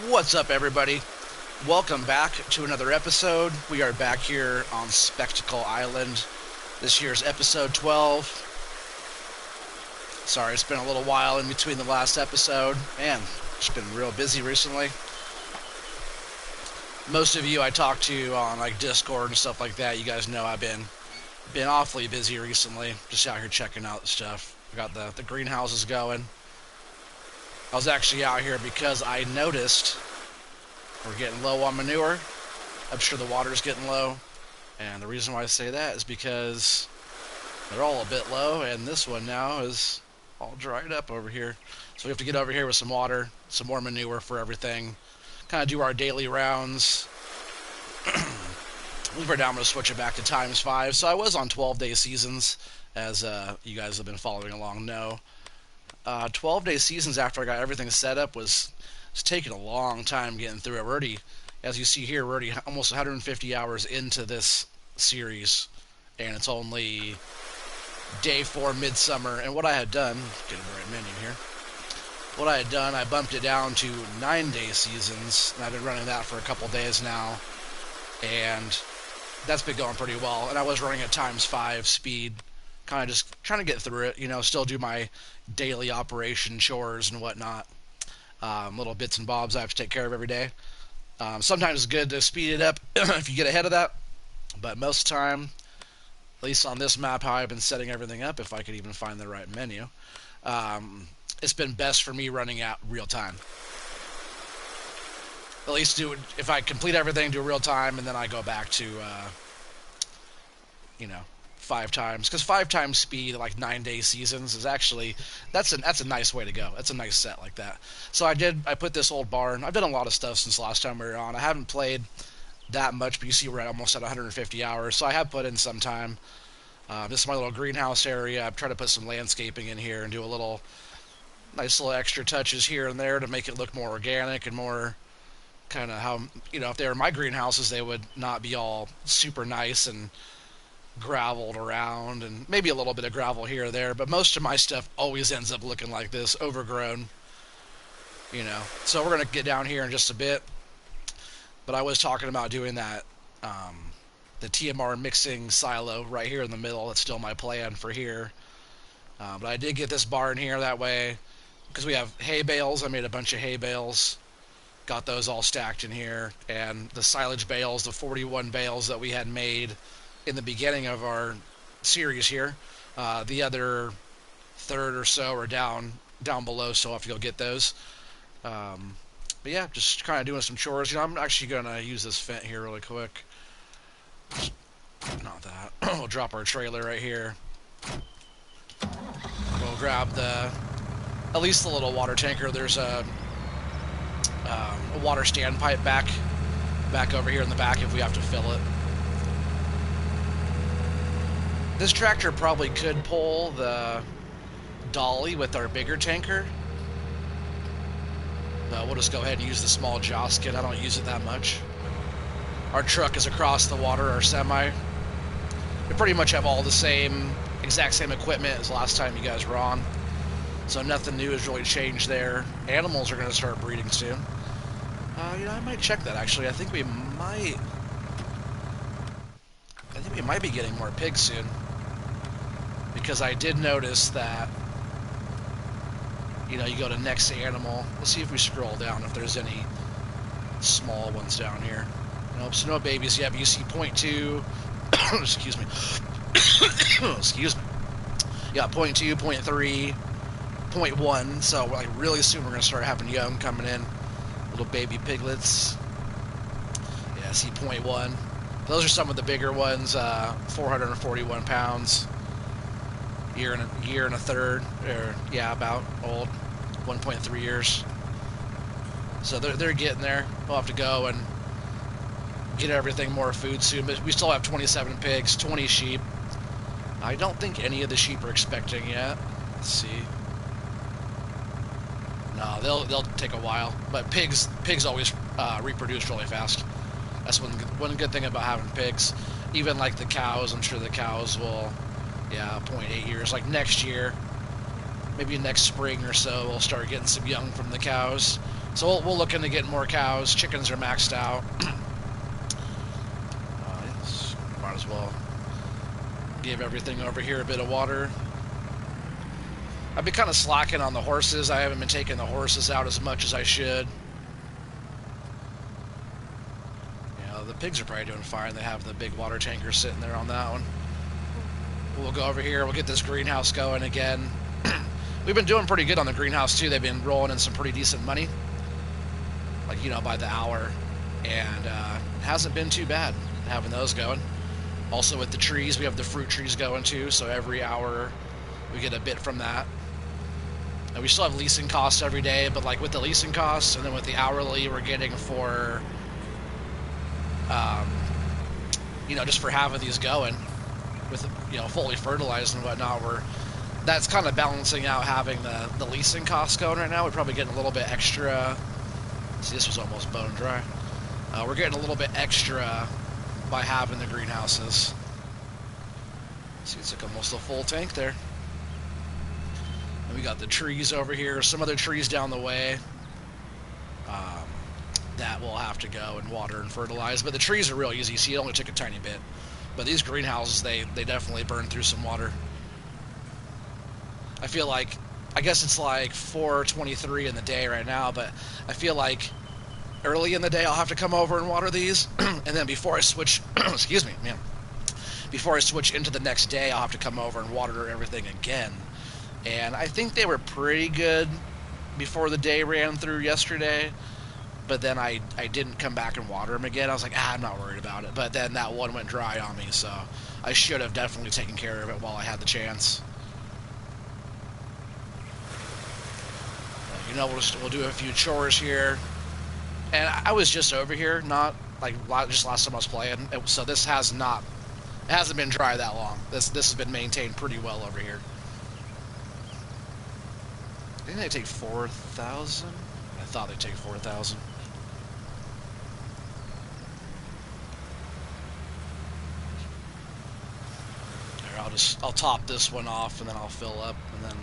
What's up, everybody? Welcome back to another episode. We are back here on Spectacle Island. This year's episode 12. Sorry, it's been a little while in between the last episode. Man, just been real busy recently. Most of you I talk to on like Discord and stuff like that, you guys know I've been awfully busy recently. Just out here checking out stuff. We got the greenhouses going. I was actually out here because I noticed we're getting low on manure. I'm sure the water's getting low. And the reason why I say that is because they're all a bit low, and this one now is all dried up over here. So we have to get over here with some water, some more manure for everything. Kind of do our daily rounds. For now, I'm going to switch it back to ×5. So I was on 12-day seasons, as you guys have been following along know. 12-day seasons after I got everything set up was taking a long time getting through it. We're already, as you see here, we're already almost 150 hours into this series, and it's only day 4 midsummer. And what I had done, get the right menu here. What I had done, I bumped it down to 9-day seasons, and I've been running that for a couple days now, and that's been going pretty well. And I was running at ×5 speed, kind of just trying to get through it, still do my daily operation chores and whatnot. Little bits and bobs I have to take care of every day. Sometimes it's good to speed it up if you get ahead of that, but most of the time, at least on this map, how I've been setting everything up, if I could even find the right menu, it's been best for me running at real time. At least do it, if I complete everything, do real time, and then I go back to, 5 times, because 5 times speed, like 9-day seasons, is actually that's a nice way to go. That's a nice set like that. So I put this old barn. I've done a lot of stuff since last time we were on. I haven't played that much, but you see we're almost at 150 hours, so I have put in some time. This is my little greenhouse area. I've tried to put some landscaping in here and do a little nice little extra touches here and there to make it look more organic and more kind of how, if they were my greenhouses, they would not be all super nice and graveled around, and maybe a little bit of gravel here or there, but most of my stuff always ends up looking like this, overgrown. So we're going to get down here in just a bit, but I was talking about doing that, the TMR mixing silo right here in the middle. That's still my plan for here. But I did get this barn here that way, because we have hay bales. I made a bunch of hay bales, got those all stacked in here, and the silage bales, the 41 bales that we had made in the beginning of our series here. The other third or so are down below, so I'll have to go get those. But yeah, just kind of doing some chores. I'm actually going to use this vent here really quick. Not that. We'll drop our trailer right here. We'll grab at least the little water tanker. There's a water standpipe back over here in the back if we have to fill it. This tractor probably could pull the dolly with our bigger tanker. But we'll just go ahead and use the small Josket. I don't use it that much. Our truck is across the water, our semi. We pretty much have all the exact same equipment as last time you guys were on. So nothing new has really changed there. Animals are going to start breeding soon. I might check that actually. I think we might be getting more pigs soon. Because I did notice that, you go to next animal. Let's see if we scroll down if there's any small ones down here. Nope, so no babies yet, but you see 0.2, excuse me, excuse me. Yeah, 0.2, 0.3, 0.1, so like really soon we're going to start having young coming in. Little baby piglets. Yeah, see 0.1. Those are some of the bigger ones, 441 pounds. Year and a third, or yeah, about old, 1.3 years. So they're getting there. We'll have to go and get everything more food soon. But we still have 27 pigs, 20 sheep. I don't think any of the sheep are expecting yet. Let's see. No, they'll take a while. But pigs always reproduce really fast. That's one good thing about having pigs. Even like the cows, I'm sure the cows will. Yeah, 0.8 years. Like next year, maybe next spring or so, we'll start getting some young from the cows. So we'll look into getting more cows. Chickens are maxed out. Yes, might as well give everything over here a bit of water. I've been kind of slacking on the horses. I haven't been taking the horses out as much as I should. The pigs are probably doing fine. They have the big water tanker sitting there on that one. We'll go over here. We'll get this greenhouse going again. We've been doing pretty good on the greenhouse too. They've been rolling in some pretty decent money, like, you know, by the hour, and it hasn't been too bad having those going. Also with the trees, we have the fruit trees going too, so every hour we get a bit from that. And we still have leasing costs every day, but like with the leasing costs and then with the hourly we're getting for you know, just for having these going with, you know, fully fertilized and whatnot, that's kind of balancing out having the leasing costs going right now. We're probably getting a little bit extra. See, this was almost bone dry. We're getting a little bit extra by having the greenhouses. See, it's like almost a full tank there. And we got the trees over here, some other trees down the way that we'll have to go and water and fertilize. But the trees are real easy. See, it only took a tiny bit. But these greenhouses, they definitely burn through some water. I feel like, I guess it's like 4:23 in the day right now, but I feel like early in the day I'll have to come over and water these, and then before I switch, excuse me, man, before I switch into the next day, I'll have to come over and water everything again. And I think they were pretty good before the day ran through yesterday, but then I didn't come back and water them again. I was like, I'm not worried about it. But then that one went dry on me, so I should have definitely taken care of it while I had the chance. You know, we'll do a few chores here. And I was just over here, not like just last time I was playing, so this hasn't been dry that long. This has been maintained pretty well over here. Didn't they take 4,000? I thought they'd take 4,000. I'll top this one off and then I'll fill up, and then,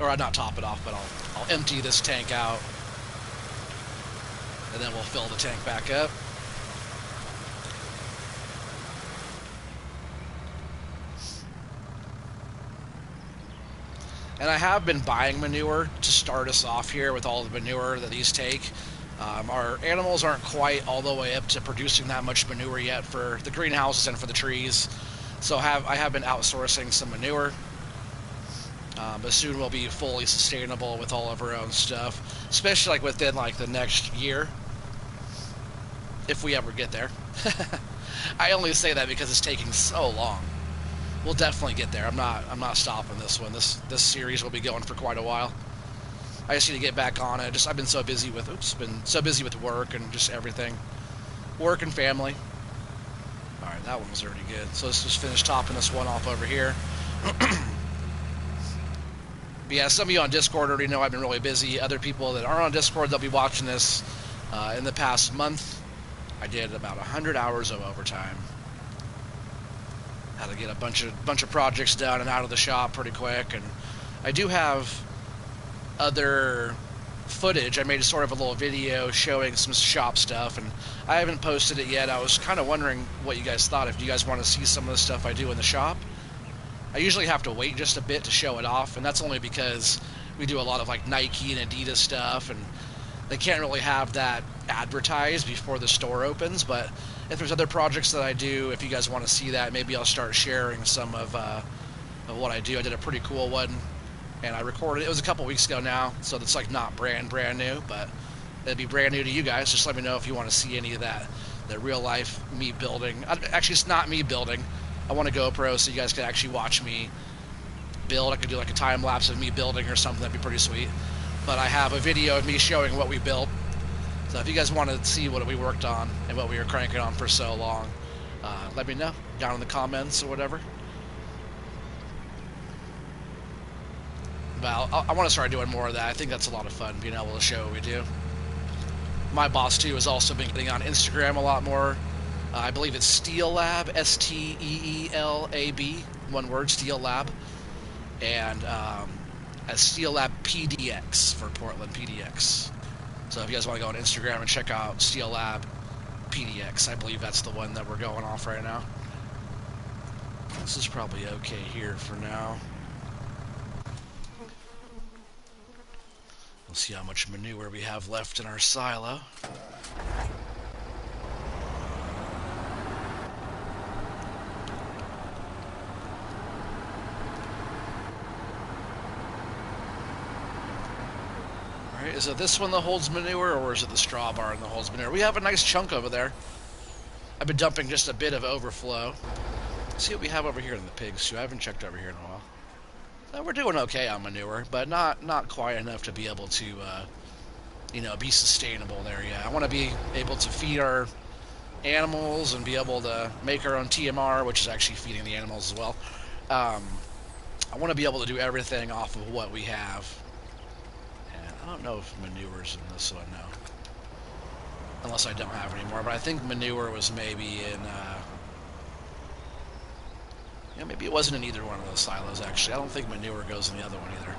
or I'll not top it off, but I'll empty this tank out, and then we'll fill the tank back up. And I have been buying manure to start us off here with all the manure that these take. Our animals aren't quite all the way up to producing that much manure yet for the greenhouses and for the trees. So I have been outsourcing some manure, but soon we'll be fully sustainable with all of our own stuff, especially like within like the next year, if we ever get there. I only say that because it's taking so long. We'll definitely get there. I'm not stopping this one. This series will be going for quite a while. I just need to get back on it. I've been so busy with work and just everything, work and family. All right, that one was already good. So let's just finish topping this one off over here. But yeah, some of you on Discord already know I've been really busy. Other people that aren't on Discord, they'll be watching this. In the past month, I did about 100 hours of overtime. Had to get a bunch of projects done and out of the shop pretty quick. And I do have other footage. I made sort of a little video showing some shop stuff, and I haven't posted it yet. I was kind of wondering what you guys thought. If you guys want to see some of the stuff I do in the shop, I usually have to wait just a bit to show it off, and that's only because we do a lot of like Nike and Adidas stuff, and they can't really have that advertised before the store opens. But if there's other projects that I do, if you guys want to see that, maybe I'll start sharing some of what I do. I did a pretty cool one, and I recorded it. It was a couple weeks ago now, so it's like not brand new, but it'd be brand new to you guys. Just let me know if you want to see any of that real life me building. Actually, it's not me building. I want a GoPro so you guys can actually watch me build. I could do like a time lapse of me building or something. That'd be pretty sweet. But I have a video of me showing what we built. So if you guys want to see what we worked on and what we were cranking on for so long, let me know down in the comments or whatever. But I want to start doing more of that. I think that's a lot of fun, being able to show what we do. My boss, too, has also been getting on Instagram a lot more. I believe it's Steel Lab, STEELAB, one word, Steel Lab. And as Steel Lab PDX for Portland PDX. So if you guys want to go on Instagram and check out Steel Lab PDX, I believe that's the one that we're going off right now. This is probably okay here for now. We'll see how much manure we have left in our silo. Alright, is it this one that holds manure, or is it the straw barn that holds manure? We have a nice chunk over there. I've been dumping just a bit of overflow. Let's see what we have over here in the pigs, too. I haven't checked over here in a while. We're doing okay on manure, but not quite enough to be able to, you know, be sustainable there yet. I want to be able to feed our animals and be able to make our own TMR, which is actually feeding the animals as well. I want to be able to do everything off of what we have. And I don't know if manure's in this one now. Unless I don't have any more, but I think manure was maybe in... yeah, maybe it wasn't in either one of those silos, actually. I don't think manure goes in the other one either.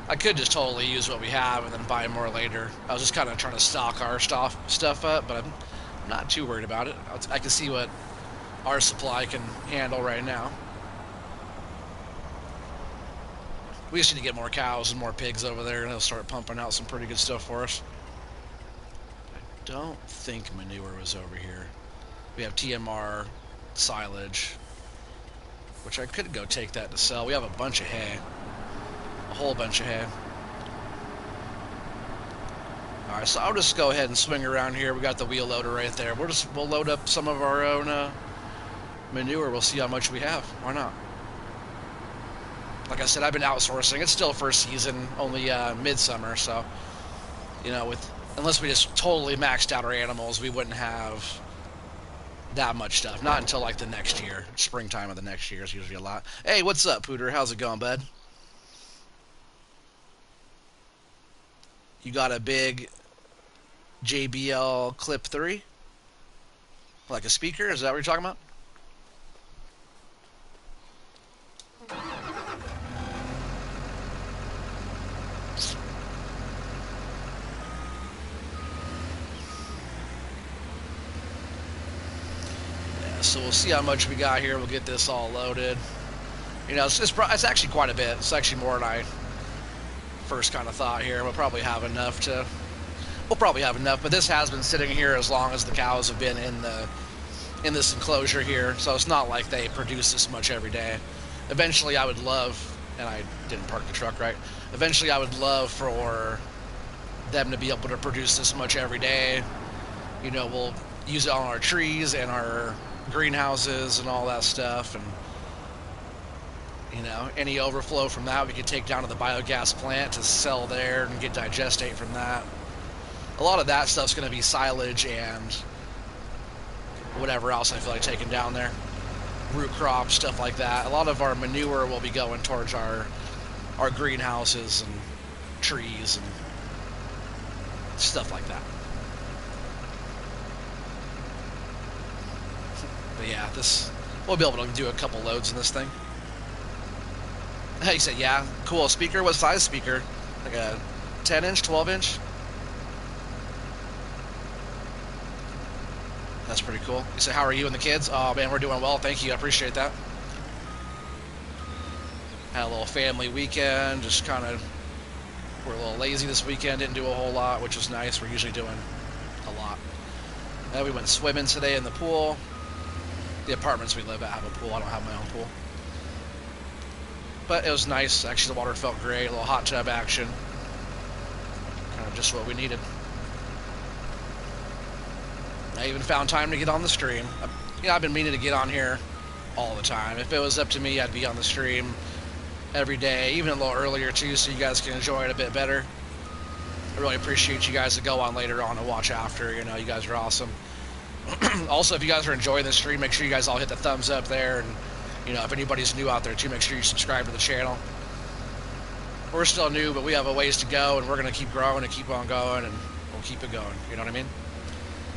I could just totally use what we have and then buy more later. I was just kind of trying to stock our stuff up, but I'm not too worried about it. I can see what our supply can handle right now. We just need to get more cows and more pigs over there, and they'll start pumping out some pretty good stuff for us. Don't think manure was over here. We have TMR, silage, which I could go take that to sell. We have a bunch of hay. A whole bunch of hay. Alright, so I'll just go ahead and swing around here. We got the wheel loader right there. We'll load up some of our own manure. We'll see how much we have. Why not? Like I said, I've been outsourcing. It's still first season, only midsummer, so, you know, unless we just totally maxed out our animals, we wouldn't have that much stuff. Not until, like, the next year. Springtime of the next year is usually a lot. Hey, what's up, Pooter? How's it going, bud? You got a big JBL Clip 3? Like a speaker? Is that what you're talking about? So we'll see how much we got here. We'll get this all loaded. You know, it's actually quite a bit. It's actually more than I first kind of thought here. We'll probably have enough, but this has been sitting here as long as the cows have been in this enclosure here. So it's not like they produce this much every day. Eventually, I would love, and I didn't park the truck right. Eventually, I would love for them to be able to produce this much every day. You know, we'll use it on our trees and our greenhouses and all that stuff, and you know, any overflow from that we could take down to the biogas plant to sell there and get digestate from that. A lot of that stuff's going to be silage and whatever else I feel like taking down there, root crops, stuff like that. A lot of our manure will be going towards our greenhouses and trees and stuff like that. But yeah, we'll be able to do a couple loads in this thing. He said, yeah, cool. Speaker? What size speaker? Like a 10-inch, 12-inch? That's pretty cool. He said, how are you and the kids? Oh, man, we're doing well. Thank you. I appreciate that. Had a little family weekend. Just kind of, we're a little lazy this weekend. Didn't do a whole lot, which was nice. We're usually doing a lot. We went swimming today in the pool. The apartments we live at have a pool. I don't have my own pool. But it was nice. Actually, the water felt great. A little hot tub action. Kind of just what we needed. I even found time to get on the stream. You know, I've been meaning to get on here all the time. If it was up to me, I'd be on the stream every day, even a little earlier too, so you guys can enjoy it a bit better. I really appreciate you guys that go on later on and watch after. You know, you guys are awesome. Also, if you guys are enjoying this stream, make sure you guys all hit the thumbs up there, and you know, if anybody's new out there too, make sure you subscribe to the channel. We're still new, but we have a ways to go, and we're going to keep growing and keep on going, and we'll keep it going. You know what I mean?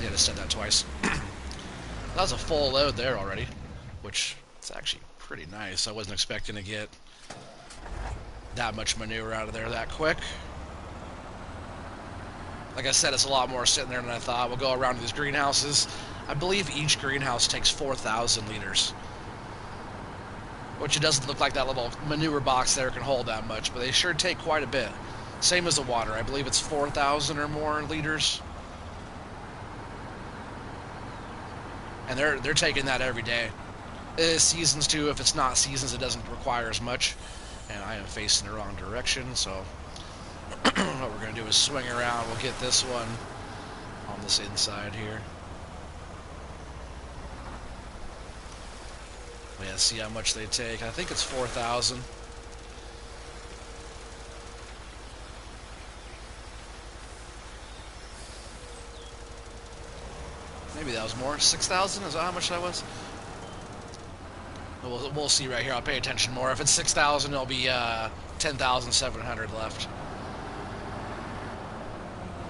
Yeah, I just said that twice. That was a full load there already, which is actually pretty nice. I wasn't expecting to get that much manure out of there that quick. Like I said, it's a lot more sitting there than I thought. We'll go around to these greenhouses. I believe each greenhouse takes 4,000 liters, which it doesn't look like that little manure box there can hold that much, but they sure take quite a bit. Same as the water. I believe it's 4,000 or more liters. And they're taking that every day. It is seasons too. If it's not seasons, it doesn't require as much. And I am facing the wrong direction, so what we're going to do is swing around. We'll get this one on this inside here. Yeah, see how much they take. I think it's 4,000. Maybe that was more. 6,000? Is that how much that was? We'll see right here. I'll pay attention more. If it's 6,000, it'll be 10,700 left.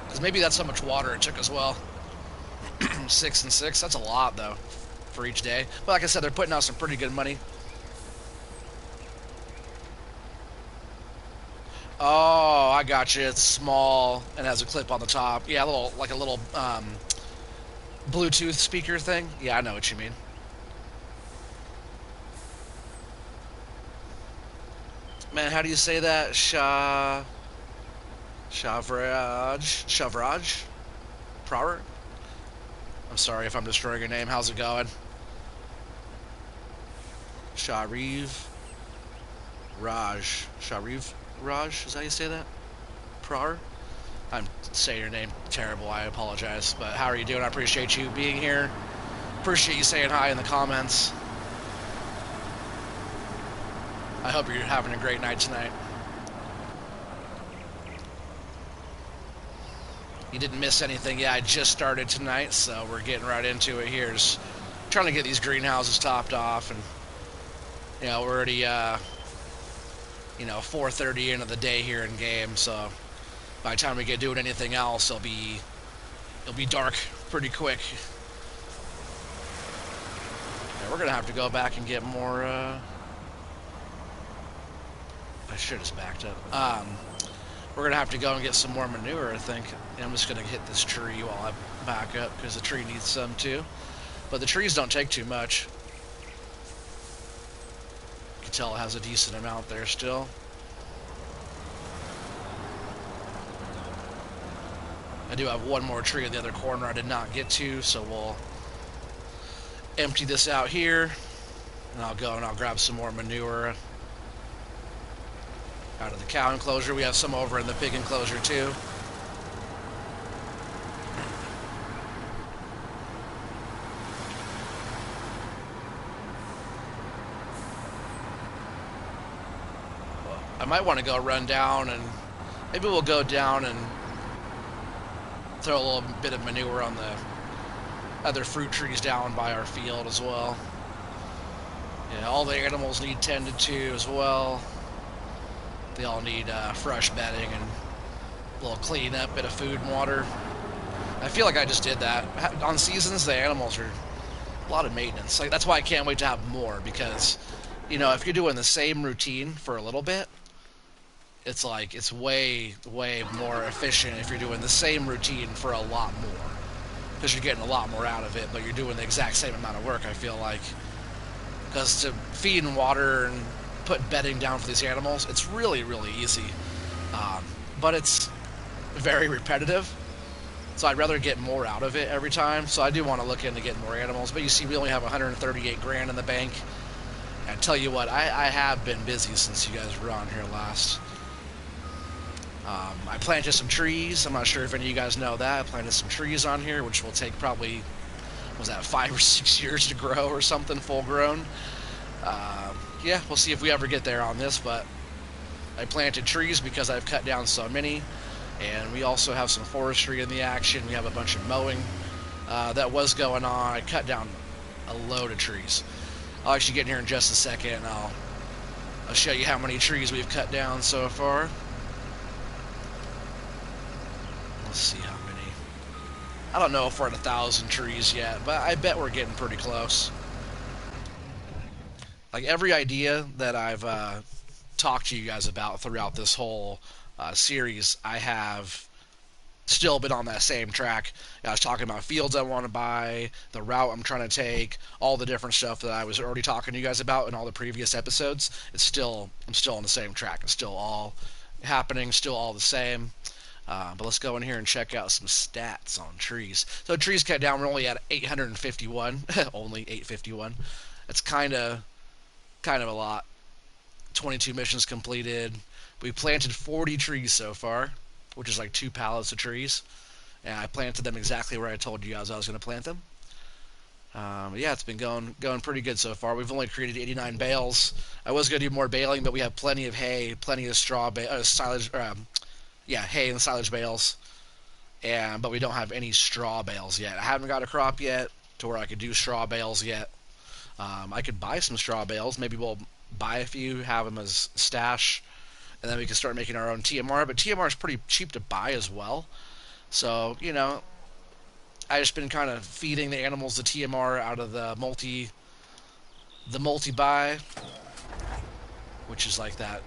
Because maybe that's how much water it took as well. 6 and 6. That's a lot, though, for each day. But like I said, they're putting out some pretty good money. Oh, I got you. It's small and has a clip on the top. Yeah, like a little Bluetooth speaker thing. Yeah, I know what you mean. Man, how do you say that? Shavraj? Prower? I'm sorry if I'm destroying your name. How's it going? Shariv Raj. Shariv Raj? Is that how you say that? Prower? I'm saying your name terrible. I apologize. But how are you doing? I appreciate you being here. Appreciate you saying hi in the comments. I hope you're having a great night tonight. You didn't miss anything. Yeah, I just started tonight, so we're getting right into it here. Just trying to get these greenhouses topped off, and you know, we're already 4:30 into the day here in game, so by the time we get doing anything else, it'll be dark pretty quick. Yeah, we're gonna have to go back and get more. I should have backed up. We're gonna have to go and get some more manure, I think. And I'm just gonna hit this tree while I back up because the tree needs some too. But the trees don't take too much. You can tell it has a decent amount there still. I do have one more tree in the other corner I did not get to, so we'll empty this out here, and I'll go and I'll grab some more manure out of the cow enclosure. We have some over in the pig enclosure too. I might want to go run down, and maybe we'll go down and throw a little bit of manure on the other fruit trees down by our field as well. Yeah, all the animals need tended to as well. They all need fresh bedding and a little cleanup, bit of food and water. I feel like I just did that. On seasons, the animals are a lot of maintenance. Like, that's why I can't wait to have more, because, you know, if you're doing the same routine for a little bit, it's like, it's way, way more efficient if you're doing the same routine for a lot more. Because you're getting a lot more out of it, but you're doing the exact same amount of work, I feel like. Because to feed and water and put bedding down for these animals, it's really, really easy. But it's very repetitive. So I'd rather get more out of it every time. So I do want to look into getting more animals. But you see, we only have 138 grand in the bank. And I tell you what, I have been busy since you guys were on here last. I planted some trees. I'm not sure if any of you guys know that. I planted some trees on here, which will take probably, was that 5 or 6 years to grow or something, full grown. Yeah, we'll see if we ever get there on this, but I planted trees because I've cut down so many, and we also have some forestry in the action. We have a bunch of mowing that was going on. I cut down a load of trees. I'll actually get in here in just a second, and I'll show you how many trees we've cut down so far. Let's see how many. I don't know if we're at 1,000 trees yet, but I bet we're getting pretty close. Like, every idea that I've talked to you guys about throughout this whole series, I have still been on that same track. I was talking about fields I want to buy, the route I'm trying to take, all the different stuff that I was already talking to you guys about in all the previous episodes. I'm still on the same track. It's still all happening, still all the same. But let's go in here and check out some stats on trees. So trees cut down, we're only at 851, only 851. It's kind of a lot. 22 missions completed. We planted 40 trees so far, which is like 2 pallets of trees. And I planted them exactly where I told you guys I was going to plant them. Yeah, it's been going pretty good so far. We've only created 89 bales. I was going to do more baling, but we have plenty of hay, plenty of straw, silage, hay and silage bales. But we don't have any straw bales yet. I haven't got a crop yet to where I could do straw bales yet. I could buy some straw bales. Maybe we'll buy a few, have them as stash, and then we can start making our own TMR. But TMR is pretty cheap to buy as well. So, I just been kind of feeding the animals the TMR out of the multi buy, which is like that.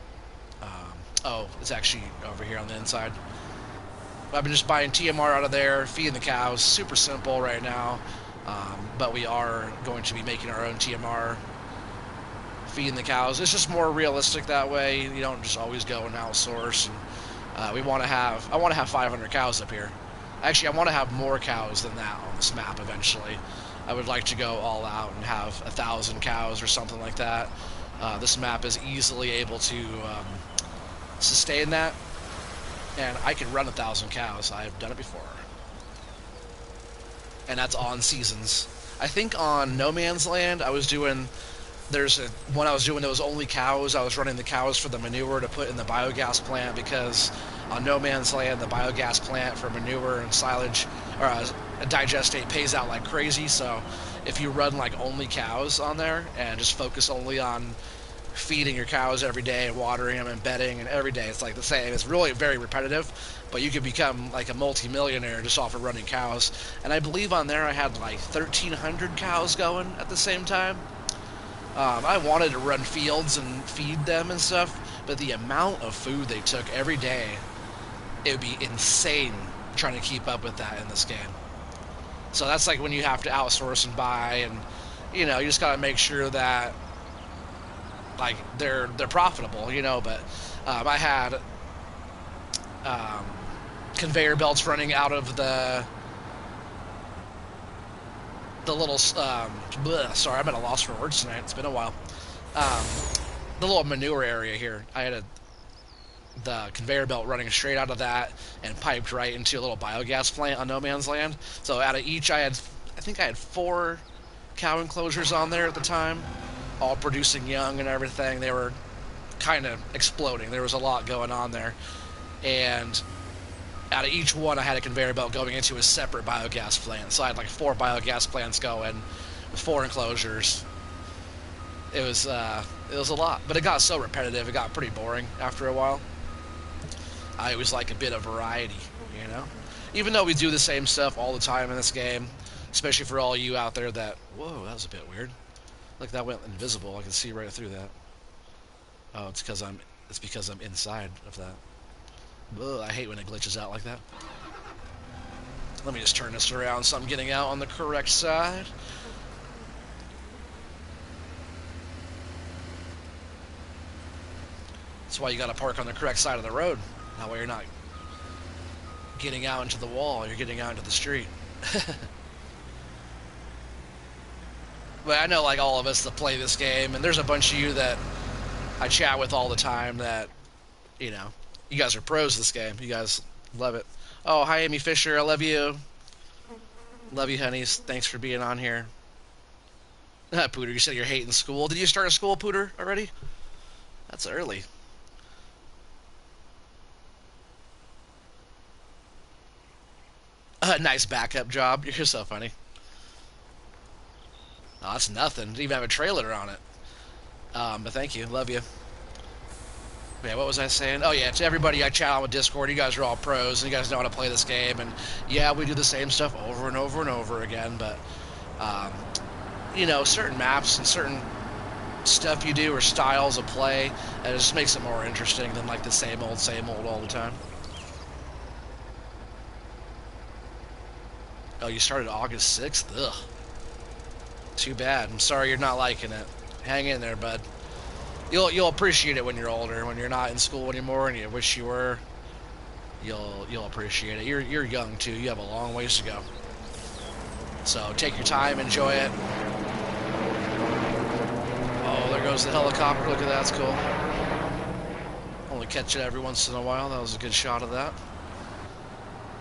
It's actually over here on the inside. I've been just buying TMR out of there, feeding the cows. Super simple right now, but we are going to be making our own TMR, feeding the cows. It's just more realistic that way. You don't just always go and outsource. And I want to have 500 cows up here. Actually, I want to have more cows than that on this map eventually. I would like to go all out and have 1,000 cows or something like that. This map is easily able to sustain that, and I can run 1,000 cows. I've done it before, and that's on seasons. I think on No Man's Land I was doing. There's one I was doing that was only cows. I was running the cows for the manure to put in the biogas plant, because on No Man's Land the biogas plant for manure and silage or digestate pays out like crazy. So if you run like only cows on there and just focus only on feeding your cows every day and watering them and bedding and every day, it's like the same. It's really very repetitive, but you can become like a multi-millionaire just off of running cows. And I believe on there I had like 1,300 cows going at the same time. I wanted to run fields and feed them and stuff, but the amount of food they took every day, it would be insane trying to keep up with that in this game. So that's like when you have to outsource and buy, and you just gotta make sure that like they're profitable, But I had conveyor belts running out of the little sorry, I'm at a loss for words tonight. It's been a while. The little manure area here, I had the conveyor belt running straight out of that and piped right into a little biogas plant on No Man's Land. So out of each, I think I had 4 cow enclosures on there at the time, all producing young and everything. They were kind of exploding. There was a lot going on there, and out of each one I had a conveyor belt going into a separate biogas plant. So I had like 4 biogas plants going with 4 enclosures. It was a lot, but it got so repetitive, it got pretty boring after a while. I always like a bit of variety, even though we do the same stuff all the time in this game, especially for all you out there that, whoa, that was a bit weird. Look, that went invisible. I can see right through that. Oh, it's because I'm inside of that. Ugh, I hate when it glitches out like that. Let me just turn this around so I'm getting out on the correct side. That's why you gotta park on the correct side of the road. That way you're not getting out into the wall, you're getting out into the street. But I know like all of us that play this game, and there's a bunch of you that I chat with all the time that, you guys are pros this game. You guys love it. Oh, hi, Amy Fisher. I love you. Love you, honeys. Thanks for being on here. Pooter, you said you're hating school. Did you start a school, Pooter, already? That's early. Nice backup job. You're so funny. Oh, that's nothing. Didn't even have a trailer on it. But thank you. Love you. Yeah, what was I saying? Oh yeah, to everybody I chat on with Discord, you guys are all pros, and you guys know how to play this game, and yeah, we do the same stuff over and over and over again, but, certain maps and certain stuff you do or styles of play, and it just makes it more interesting than like the same old all the time. Oh, you started August 6th? Ugh. Too bad. I'm sorry you're not liking it. Hang in there, bud. You'll appreciate it when you're older, when you're not in school anymore and you wish you were. You'll appreciate it. You're young too. You have a long ways to go. So take your time, enjoy it. Oh, there goes the helicopter. Look at that, that's cool. Only catch it every once in a while. That was a good shot of that.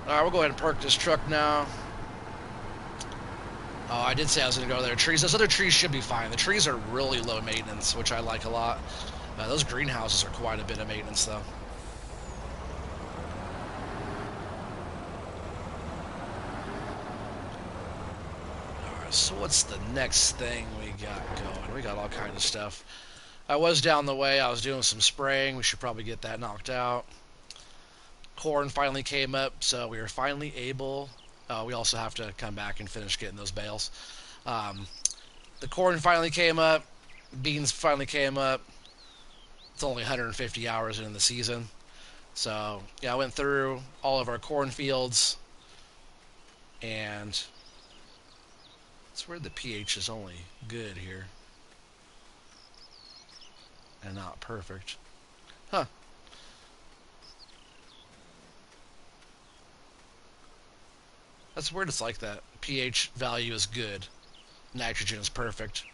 Alright, we'll go ahead and park this truck now. Oh, I did say I was going to go there. Trees. Those other trees should be fine. The trees are really low maintenance, which I like a lot. Those greenhouses are quite a bit of maintenance, though. Alright, so what's the next thing we got going? We got all kinds of stuff. I was down the way. I was doing some spraying. We should probably get that knocked out. Corn finally came up, so we were finally able... we also have to come back and finish getting those bales. The corn finally came up. Beans finally came up. It's only 150 hours in the season. So, yeah, I went through all of our cornfields. And it's where the pH is only good here. And not perfect. Huh. That's weird it's like that. pH value is good. Nitrogen is perfect.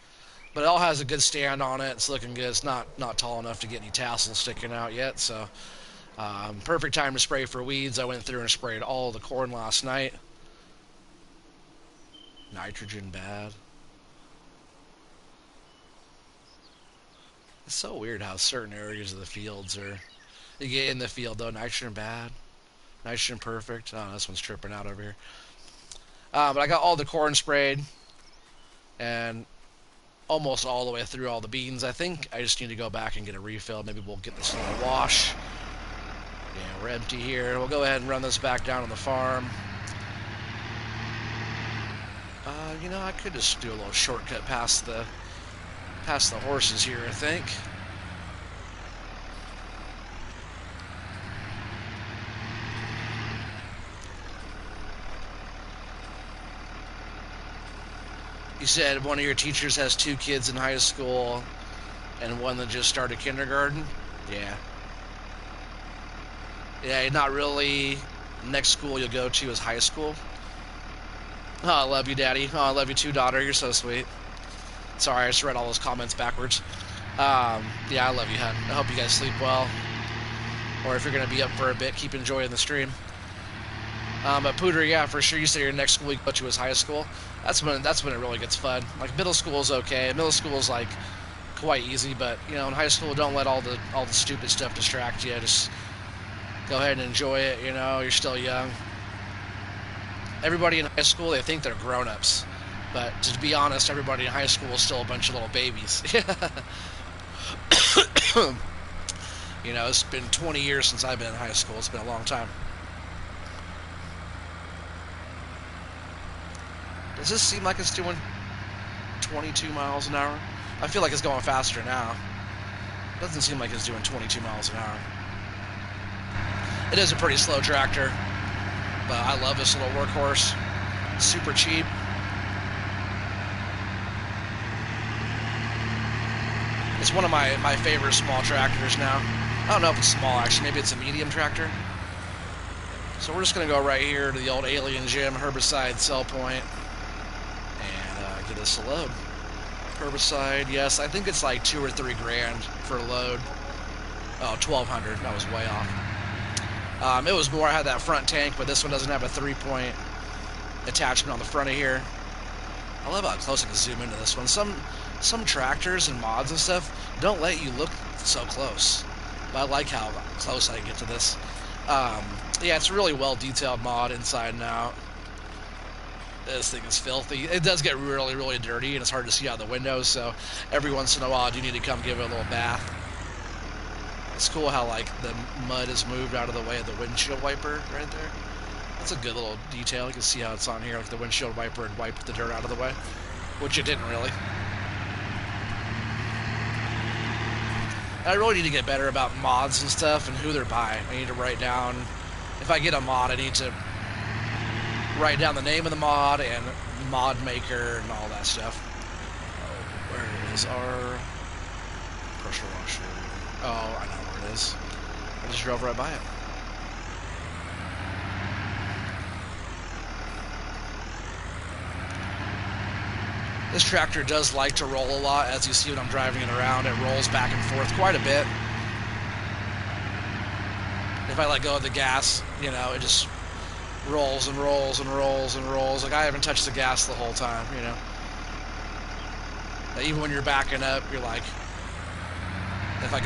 But it all has a good stand on it. It's looking good. It's not tall enough to get any tassels sticking out yet. So, perfect time to spray for weeds. I went through and sprayed all the corn last night. Nitrogen bad. It's so weird how certain areas of the fields are... You get in the field, though, nitrogen bad. Nitrogen perfect. Oh, this one's tripping out over here. But I got all the corn sprayed and almost all the way through all the beans. I think I just need to go back and get a refill. Maybe we'll get this little wash. Yeah, we're empty here. We'll go ahead and run this back down on the farm. You know, I could just do a little shortcut past the horses here, I think. You said one of your teachers has 2 kids in high school and one that just started kindergarten? Yeah. Yeah, not really. Next school you'll go to is high school. Oh, I love you, Daddy. Oh, I love you too, daughter. You're so sweet. Sorry, I just read all those comments backwards. Yeah, I love you, hon. I hope you guys sleep well. Or if you're going to be up for a bit, keep enjoying the stream. But Pooter, yeah, for sure. You say your next school you go to is high school. That's when it really gets fun. Like middle school is okay. Middle school is like quite easy, but you know, in high school, don't let all the stupid stuff distract you. Just go ahead and enjoy it. You know, you're still young. Everybody in high school, they think they're grown-ups, but to be honest, everybody in high school is still a bunch of little babies. You know, it's been 20 years since I've been in high school. It's been a long time. Does this seem like it's doing 22 miles an hour? I feel like it's going faster now. Doesn't seem like it's doing 22 miles an hour. It is a pretty slow tractor, but I love this little workhorse. Super cheap. It's one of my favorite small tractors now. I don't know if it's small, actually. Maybe it's a medium tractor. So we're just going to go right here to the old Alien Gym herbicide sell point. Get us a load. Herbicide, yes, I think it's like $2 or $3 grand for a load. Oh, 1,200. That was way off. It was more. I had that front tank, but this one doesn't have a 3-point attachment on the front of here. I love how close I can zoom into this one. Some tractors and mods and stuff don't let you look so close, but I like how close I can get to this. Yeah, it's a really well detailed mod inside and out. This thing is filthy. It does get really, really dirty, and it's hard to see out the windows, so every once in a while I do need to come give it a little bath. It's cool how, like, the mud is moved out of the way of the windshield wiper right there. That's a good little detail. You can see how it's on here, like the windshield wiper had wiped the dirt out of the way, which it didn't really. I really need to get better about mods and stuff and who they're by. I need to write down, if I get a mod, I need to write down the name of the mod and mod maker and all that stuff. Oh, where is our pressure washer? Oh, I know where it is. I just drove right by it. This tractor does like to roll a lot. As you see when I'm driving it around, it rolls back and forth quite a bit. If I let go of the gas, you know, it just rolls and rolls and rolls and rolls. Like, I haven't touched the gas the whole time, you know. Even when you're backing up, you're like, if I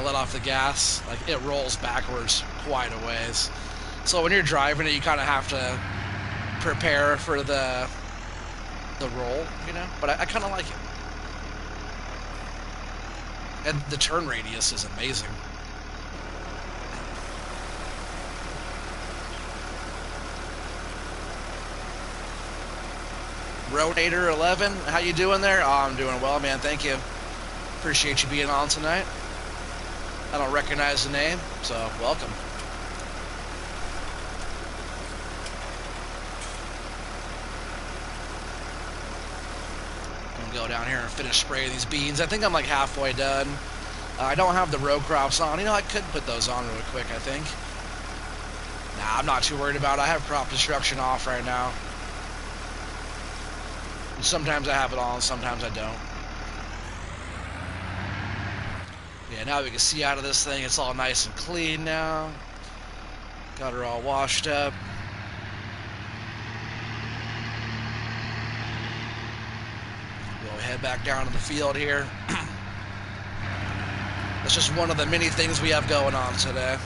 let off the gas, like, it rolls backwards quite a ways. So when you're driving it, you kind of have to prepare for the roll, you know. But I kind of like it. And the turn radius is amazing. Rotator 11, how you doing there? Oh, I'm doing well, man. Thank you. Appreciate you being on tonight. I don't recognize the name, so welcome. I'm gonna go down here and finish spraying these beans. I think I'm like halfway done. I don't have the row crops on. You know, I could put those on real quick, I think. Nah, I'm not too worried about it. I have crop destruction off right now. Sometimes I have it on, sometimes I don't. Yeah, now we can see out of this thing. It's all nice and clean now. Got her all washed up. We'll head back down to the field here. That's just one of the many things we have going on today.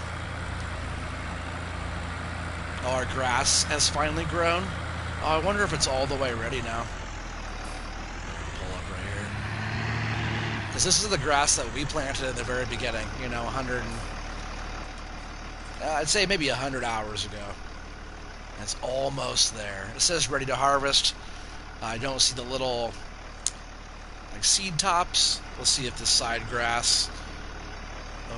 Our grass has finally grown. Oh, I wonder if it's all the way ready now. Because this is the grass that we planted in the very beginning, you know, I'd say maybe 100 hours ago. It's almost there. It says ready to harvest. I don't see the little, like, seed tops. Let's see if this side grass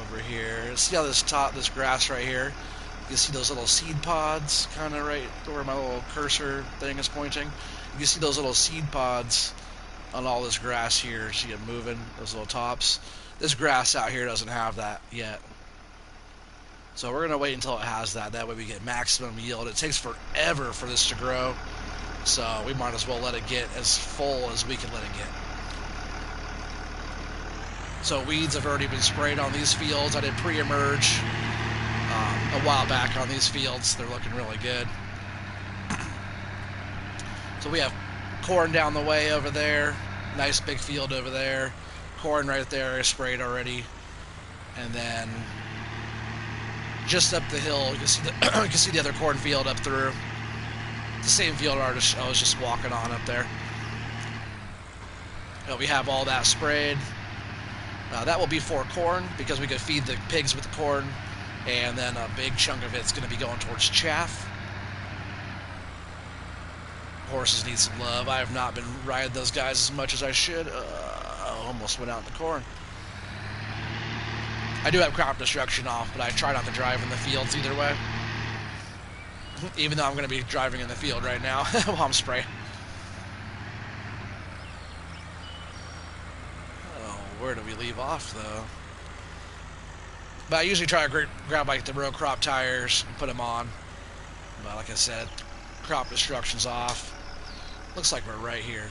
over here. See how this grass right here? You can see those little seed pods, kind of right where my little cursor thing is pointing. You can see those little seed pods on all this grass here. See it moving, those little tops. This grass out here doesn't have that yet. So we're going to wait until it has that. That way we get maximum yield. It takes forever for this to grow. So we might as well let it get as full as we can let it get. So weeds have already been sprayed on these fields. I did pre-emerge a while back on these fields. They're looking really good. So we have corn down the way over there. Nice big field over there. Corn right there is sprayed already. And then just up the hill, you can see you can see the other cornfield up through. It's the same field I was just walking on up there. We have all that sprayed. That will be for corn because we could feed the pigs with the corn. And then a big chunk of it's going to be going towards chaff. Horses need some love. I have not been riding those guys as much as I should. I almost went out in the corn. I do have crop destruction off, but I try not to drive in the fields either way. Even though I'm going to be driving in the field right now while I'm spraying. Oh, where do we leave off, though? But I usually try to grab like the row crop tires and put them on. But like I said, crop destruction's off. Looks like we're right here.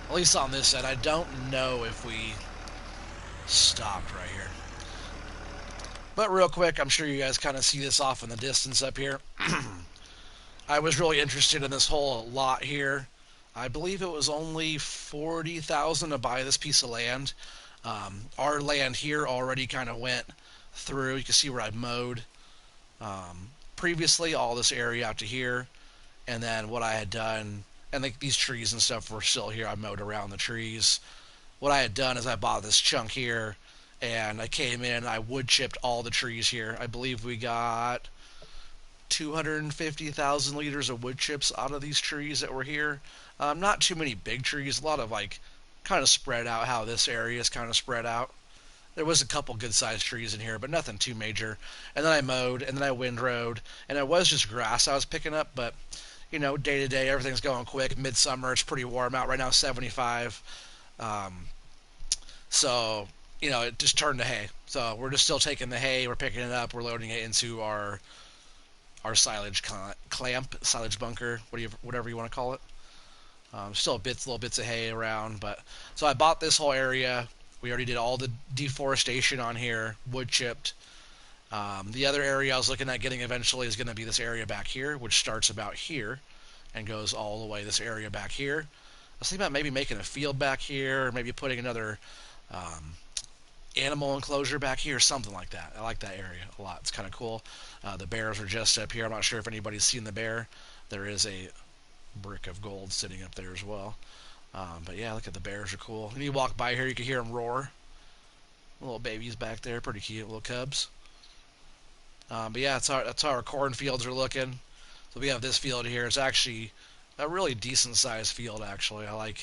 At least on this side. I don't know if we stopped right here. But real quick, I'm sure you guys kind of see this off in the distance up here. I was really interested in this whole lot here. I believe it was only $40,000 to buy this piece of land. Our land here already kind of went through. You can see where I mowed previously, all this area out to here. And then what I had done, and like these trees and stuff were still here. I mowed around the trees. What I had done is I bought this chunk here, and I came in and I wood chipped all the trees here. I believe we got 250,000 liters of wood chips out of these trees that were here. Not too many big trees, a lot of like kind of spread out how this area is kind of spread out. There was a couple good sized trees in here, but nothing too major. And then I mowed, and then I windrowed, and it was just grass I was picking up. But day to day, everything's going quick. Midsummer, it's pretty warm out right now, 75. Um, so it just turned to hay. So we're just still taking the hay, we're picking it up, we're loading it into our silage clamp, silage bunker, whatever you want to call it. Still little bits of hay around, but so I bought this whole area. We already did all the deforestation on here, wood chipped. The other area I was looking at getting eventually is going to be this area back here, which starts about here and goes all the way this area back here. I was thinking about maybe making a field back here, or maybe putting another um, animal enclosure back here, something like that. I like that area a lot. It's kind of cool. The bears are just up here. I'm not sure if anybody's seen the bear. There is a brick of gold sitting up there as well. But yeah, look at the bears are cool. And you walk by here, you can hear them roar. Little babies back there, pretty cute, little cubs. But yeah, that's how our cornfields are looking. So we have this field here. It's actually a really decent sized field. Actually, I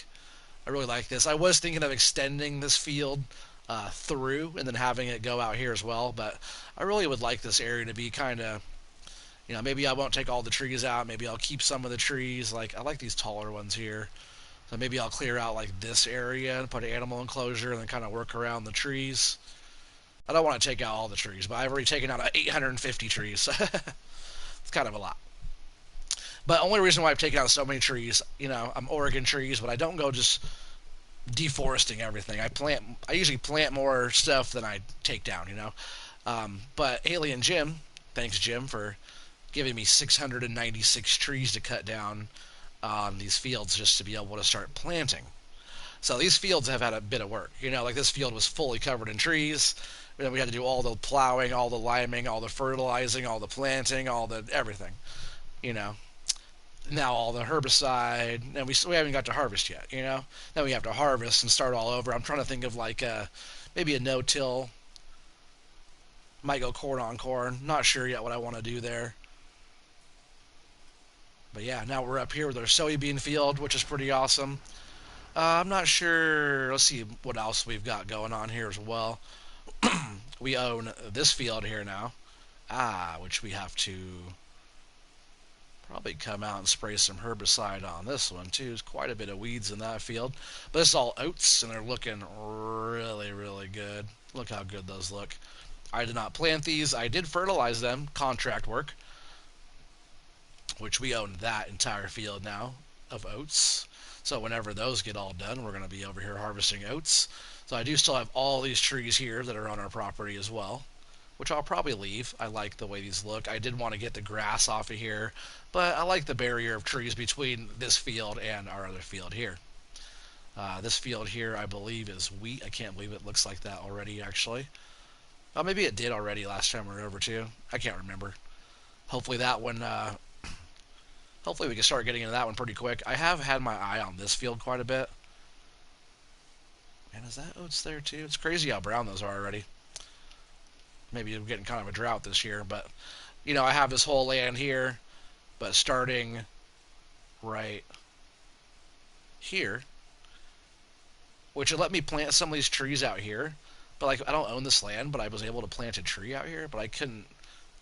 really like this. I was thinking of extending this field through and then having it go out here as well. But I really would like this area to be kind of, maybe I won't take all the trees out. Maybe I'll keep some of the trees. Like I like these taller ones here. So maybe I'll clear out like this area and put an animal enclosure and then kind of work around the trees. I don't want to take out all the trees, but I've already taken out 850 trees. It's kind of a lot. But only reason why I've taken out so many trees, I'm Oregon trees, but I don't go just deforesting everything. I usually plant more stuff than I take down. But Alien Jim, thanks Jim for giving me 696 trees to cut down on these fields just to be able to start planting. So these fields have had a bit of work. Like this field was fully covered in trees. Then we had to do all the plowing, all the liming, all the fertilizing, all the planting, all the everything. You know. Now all the herbicide, and we haven't got to harvest yet. Then we have to harvest and start all over. I'm trying to think of like maybe a no-till. Might go corn on corn. Not sure yet what I want to do there. But yeah, now we're up here with our soybean field, which is pretty awesome. I'm not sure. Let's see what else we've got going on here as well. We own this field here now, which we have to probably come out and spray some herbicide on this one too. There's quite a bit of weeds in that field, but it's all oats and they're looking really, really good. Look how good those look. I did not plant these. I did fertilize them, contract work, which we own that entire field now of oats. So whenever those get all done, we're going to be over here harvesting oats. So I do still have all these trees here that are on our property as well, which I'll probably leave. I like the way these look. I did want to get the grass off of here, but I like the barrier of trees between this field and our other field here. This field here, I believe, is wheat. I can't believe it looks like that already, actually. Oh, maybe it did already last time we were over, too. I can't remember. Hopefully that one, hopefully we can start getting into that one pretty quick. I have had my eye on this field quite a bit. And is that oats there, too? It's crazy how brown those are already. Maybe I'm getting kind of a drought this year, but, I have this whole land here, but starting right here, which would let me plant some of these trees out here. But like I don't own this land, but I was able to plant a tree out here, but I couldn't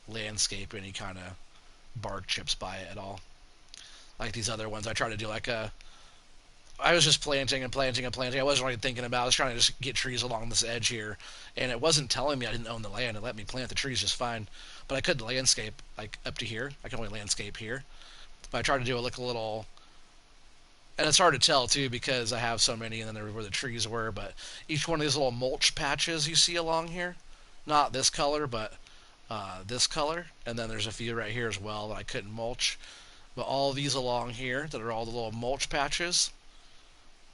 landscape any kind of bark chips by it at all. Like these other ones, I tried to do I was just planting and planting and planting. I wasn't really thinking about it. I was trying to just get trees along this edge here, and it wasn't telling me I didn't own the land. It let me plant the trees just fine, but I couldn't landscape like up to here. I can only landscape here. But I tried to do it like a little, and it's hard to tell too because I have so many, and then there where the trees were. But each one of these little mulch patches you see along here, not this color, but this color, and then there's a few right here as well that I couldn't mulch. But all these along here that are all the little mulch patches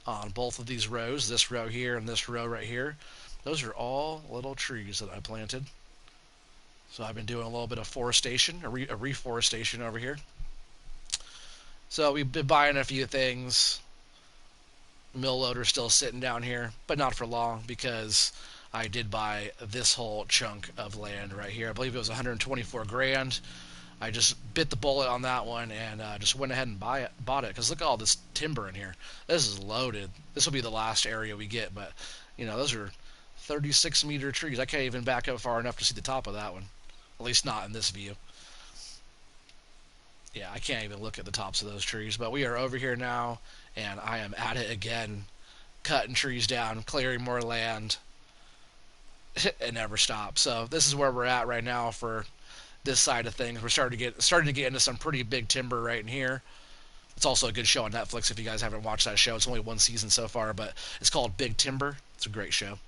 on both of these rows, this row here and this row right here, those are all little trees that I planted. So I've been doing a little bit of forestation, a reforestation over here. So we've been buying a few things. Mill loader still sitting down here, but not for long because I did buy this whole chunk of land right here. I believe it was 124 grand. I just bit the bullet on that one and just went ahead and bought it because look at all this timber in here. This is loaded. This will be the last area we get, but those are 36-meter trees. I can't even back up far enough to see the top of that one. At least not in this view. Yeah, I can't even look at the tops of those trees. But we are over here now, and I am at it again, cutting trees down, clearing more land. It never stops. So this is where we're at right now for this side of things. We're starting to get into some pretty big timber right in here. It's also a good show on Netflix if you guys haven't watched that show. It's only one season so far, but it's called Big Timber. It's a great show.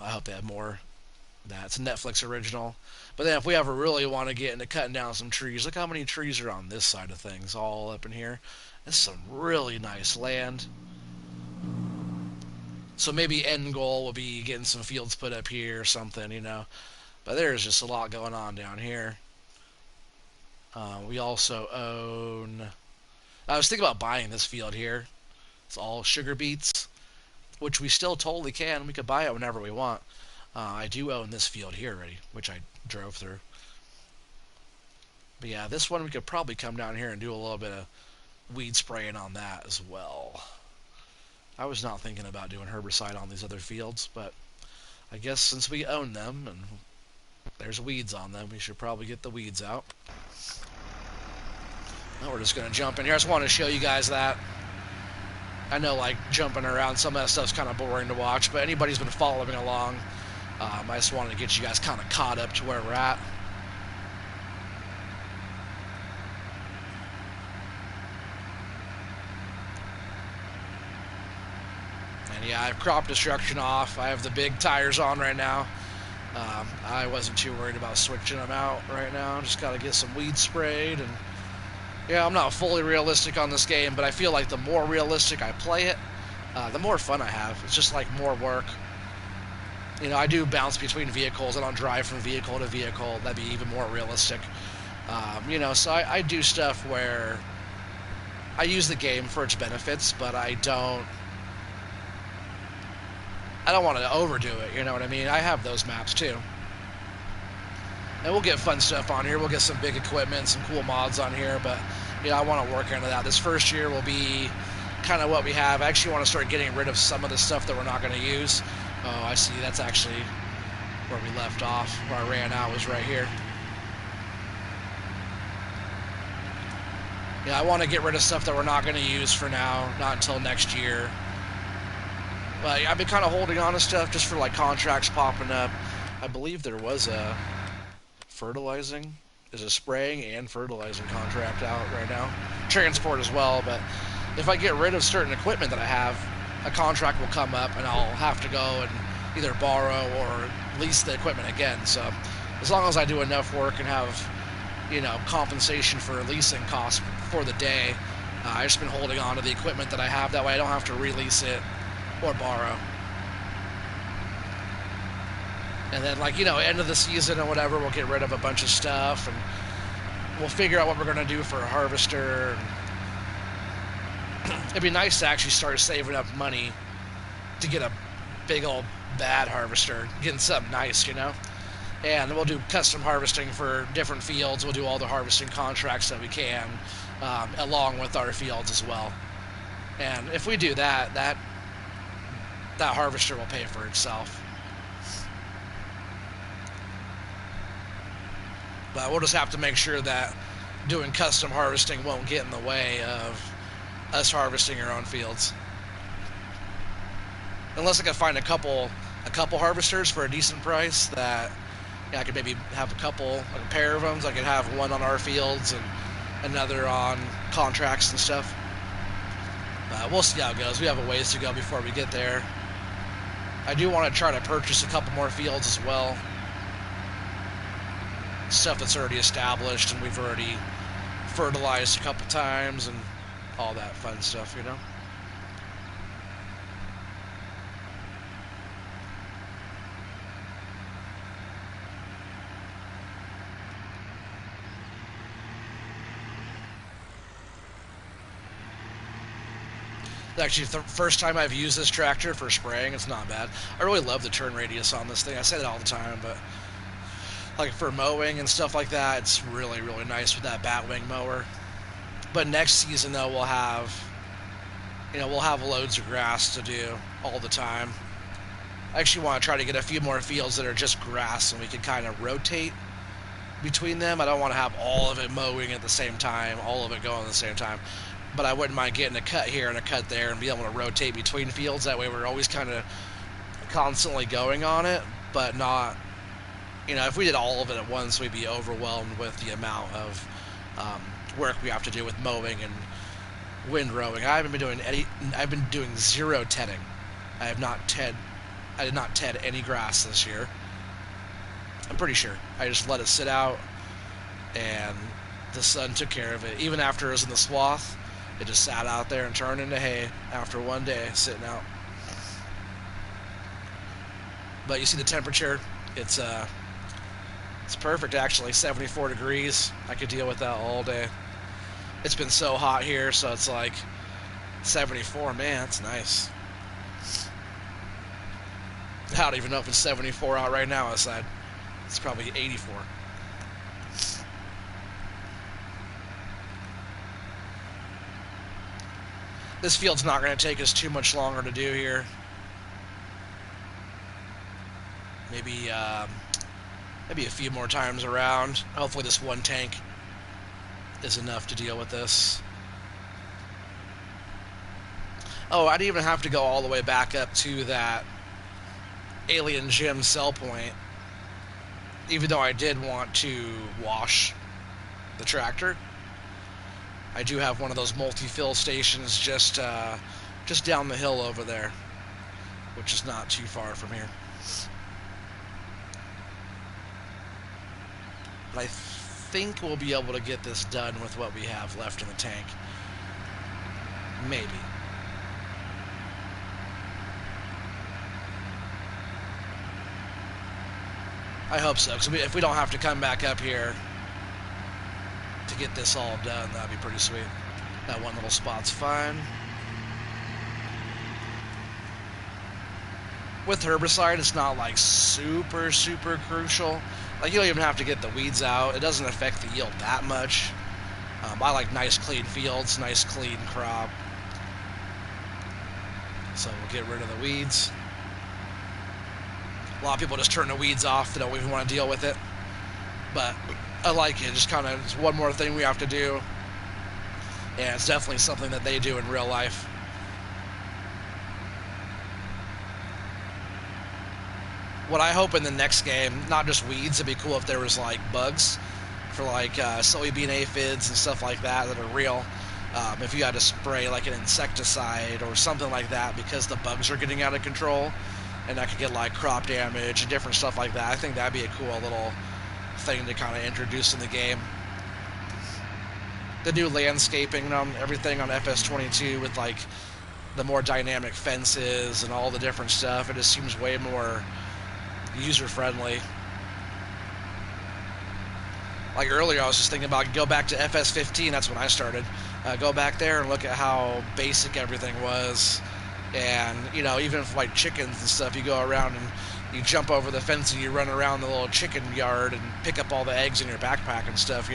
I hope they have more. That's a Netflix original. But then if we ever really want to get into cutting down some trees, look how many trees are on this side of things, all up in here. This is some really nice land. So maybe end goal will be getting some fields put up here or something, But there's just a lot going on down here. We also own... I was thinking about buying this field here. It's all sugar beets, which we still totally can. We could buy it whenever we want. I do own this field here already, which I drove through. But yeah, this one we could probably come down here and do a little bit of weed spraying on that as well. I was not thinking about doing herbicide on these other fields, but I guess since we own them and there's weeds on them, we should probably get the weeds out. Now we're just going to jump in here. I just want to show you guys that. I know, like, jumping around, some of that stuff's kind of boring to watch, but anybody's been following along, I just wanted to get you guys kind of caught up to where we're at. And yeah, I have crop destruction off. I have the big tires on right now. I wasn't too worried about switching them out right now. Just got to get some weed sprayed. And yeah, I'm not fully realistic on this game, but I feel like the more realistic I play it, the more fun I have. It's just like more work. I do bounce between vehicles. I don't drive from vehicle to vehicle. That'd be even more realistic. So I do stuff where I use the game for its benefits, but I don't want to overdo it, you know what I mean? I have those maps too. And we'll get fun stuff on here. We'll get some big equipment, some cool mods on here, but I want to work into that. This first year will be kind of what we have. I actually want to start getting rid of some of the stuff that we're not going to use. Oh, I see. That's actually where we left off. Where I ran out was right here. Yeah, I want to get rid of stuff that we're not going to use for now, not until next year. But I've been kind of holding on to stuff just for like contracts popping up. I believe there was a fertilizing. There's a spraying and fertilizing contract out right now. Transport as well, but if I get rid of certain equipment that I have, a contract will come up and I'll have to go and either borrow or lease the equipment again. So as long as I do enough work and have, compensation for leasing costs for the day, I've just been holding on to the equipment that I have. That way I don't have to release it or borrow. And then, end of the season or whatever, we'll get rid of a bunch of stuff and we'll figure out what we're going to do for a harvester. It'd be nice to actually start saving up money to get a big old bad harvester, getting something nice, And we'll do custom harvesting for different fields. We'll do all the harvesting contracts that we can, along with our fields as well. And if we do that harvester will pay for itself. But we'll just have to make sure that doing custom harvesting won't get in the way of us harvesting our own fields. Unless I can find a couple harvesters for a decent price that I could maybe have a pair of them. So I could have one on our fields and another on contracts and stuff. We'll see how it goes. We have a ways to go before we get there. I do want to try to purchase a couple more fields as well. Stuff that's already established and we've already fertilized a couple times and all that fun stuff, Actually, the first time I've used this tractor for spraying, it's not bad. I really love the turn radius on this thing. I say that all the time, but like for mowing and stuff like that, it's really, really nice with that Batwing mower. But next season, though, we'll have loads of grass to do all the time. I actually want to try to get a few more fields that are just grass, and we can kind of rotate between them. I don't want to have all of it mowing at the same time, all of it going at the same time. But I wouldn't mind getting a cut here and a cut there and be able to rotate between fields. That way we're always kind of constantly going on it, but not, if we did all of it at once, we'd be overwhelmed with the amount of work we have to do with mowing and windrowing. I've been doing zero tedding. I did not ted any grass this year. I'm pretty sure. I just let it sit out, and the sun took care of it. Even after it was in the swath, it just sat out there and turned into hay after one day sitting out. But you see the temperature, it's perfect actually, 74 degrees. I could deal with that all day. It's been so hot here, so it's like 74, man, that's nice. I don't even know if it's 74 out right now outside. It's probably 84. This field's not going to take us too much longer to do here. Maybe a few more times around. Hopefully this one tank is enough to deal with this. Oh, I didn't even have to go all the way back up to that Alien Gym sell point, even though I did want to wash the tractor. I do have one of those multi-fill stations just down the hill over there, which is not too far from here. But I think we'll be able to get this done with what we have left in the tank. Maybe. I hope so, because if we don't have to come back up here to get this all done, that'd be pretty sweet. That one little spot's fine. With herbicide, it's not like super, super crucial. Like, you don't even have to get the weeds out. It doesn't affect the yield that much. I like nice clean fields, nice clean crop. So we'll get rid of the weeds. A lot of people just turn the weeds off. They don't even want to deal with it. But I like it. Just kind of, it's one more thing we have to do. And it's definitely something that they do in real life. What I hope in the next game, not just weeds, it'd be cool if there was like bugs for like soybean aphids and stuff like that that are real. If you had to spray like an insecticide or something like that because the bugs are getting out of control, and that could get like crop damage and different stuff like that. I think that'd be a cool little thing to kind of introduce in the game. The new landscaping on everything on FS22 with like the more dynamic fences and all the different stuff, it just seems way more user-friendly. Like earlier I was just thinking about go back to FS15, that's when I started. Go back there and look at how basic everything was. And, even if like chickens and stuff, you go around and you jump over the fence and you run around the little chicken yard and pick up all the eggs in your backpack and stuff,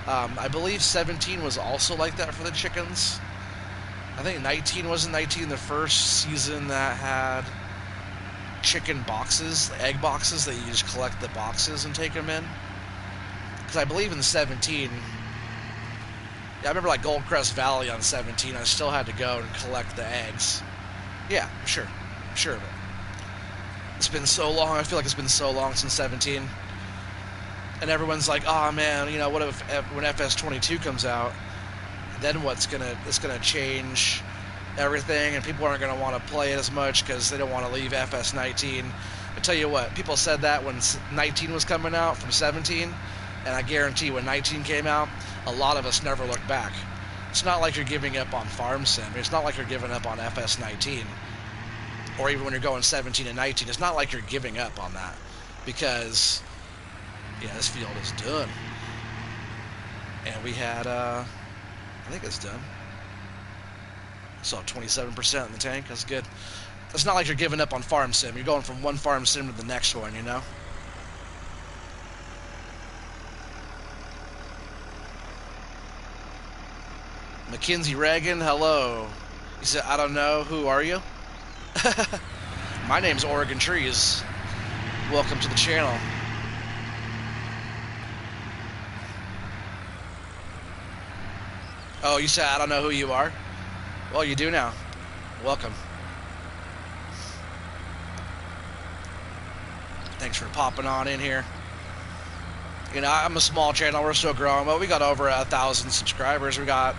I believe 17 was also like that for the chickens. I think 19 wasn't 19 the first season that had chicken boxes, egg boxes, that you just collect the boxes and take them in. Because I believe in 17, I remember like Goldcrest Valley on 17, I still had to go and collect the eggs. Yeah, sure of it. It's been so long, I feel like it's been so long since 17. And everyone's like, oh man, what if when FS22 comes out, then it's gonna change everything, and people aren't gonna want to play it as much because they don't want to leave FS19. I tell you what, people said that when 19 was coming out from 17, and I guarantee when 19 came out, a lot of us never looked back. It's not like you're giving up on Farm Sim. It's not like you're giving up on FS19. Or even when you're going 17 and 19, it's not like you're giving up on that. Because, this field is done. And we had, I think it's done. So 27% in the tank, that's good. It's not like you're giving up on Farm Sim. You're going from one Farm Sim to the next one, Mackenzie Reagan, hello. He said, I don't know. Who are you? My name's Oregon Trees. Welcome to the channel. Oh, you said, I don't know who you are? Well, you do now. Welcome. Thanks for popping on in here. You know, I'm a small channel. We're still growing, but we got over 1,000 subscribers. We got,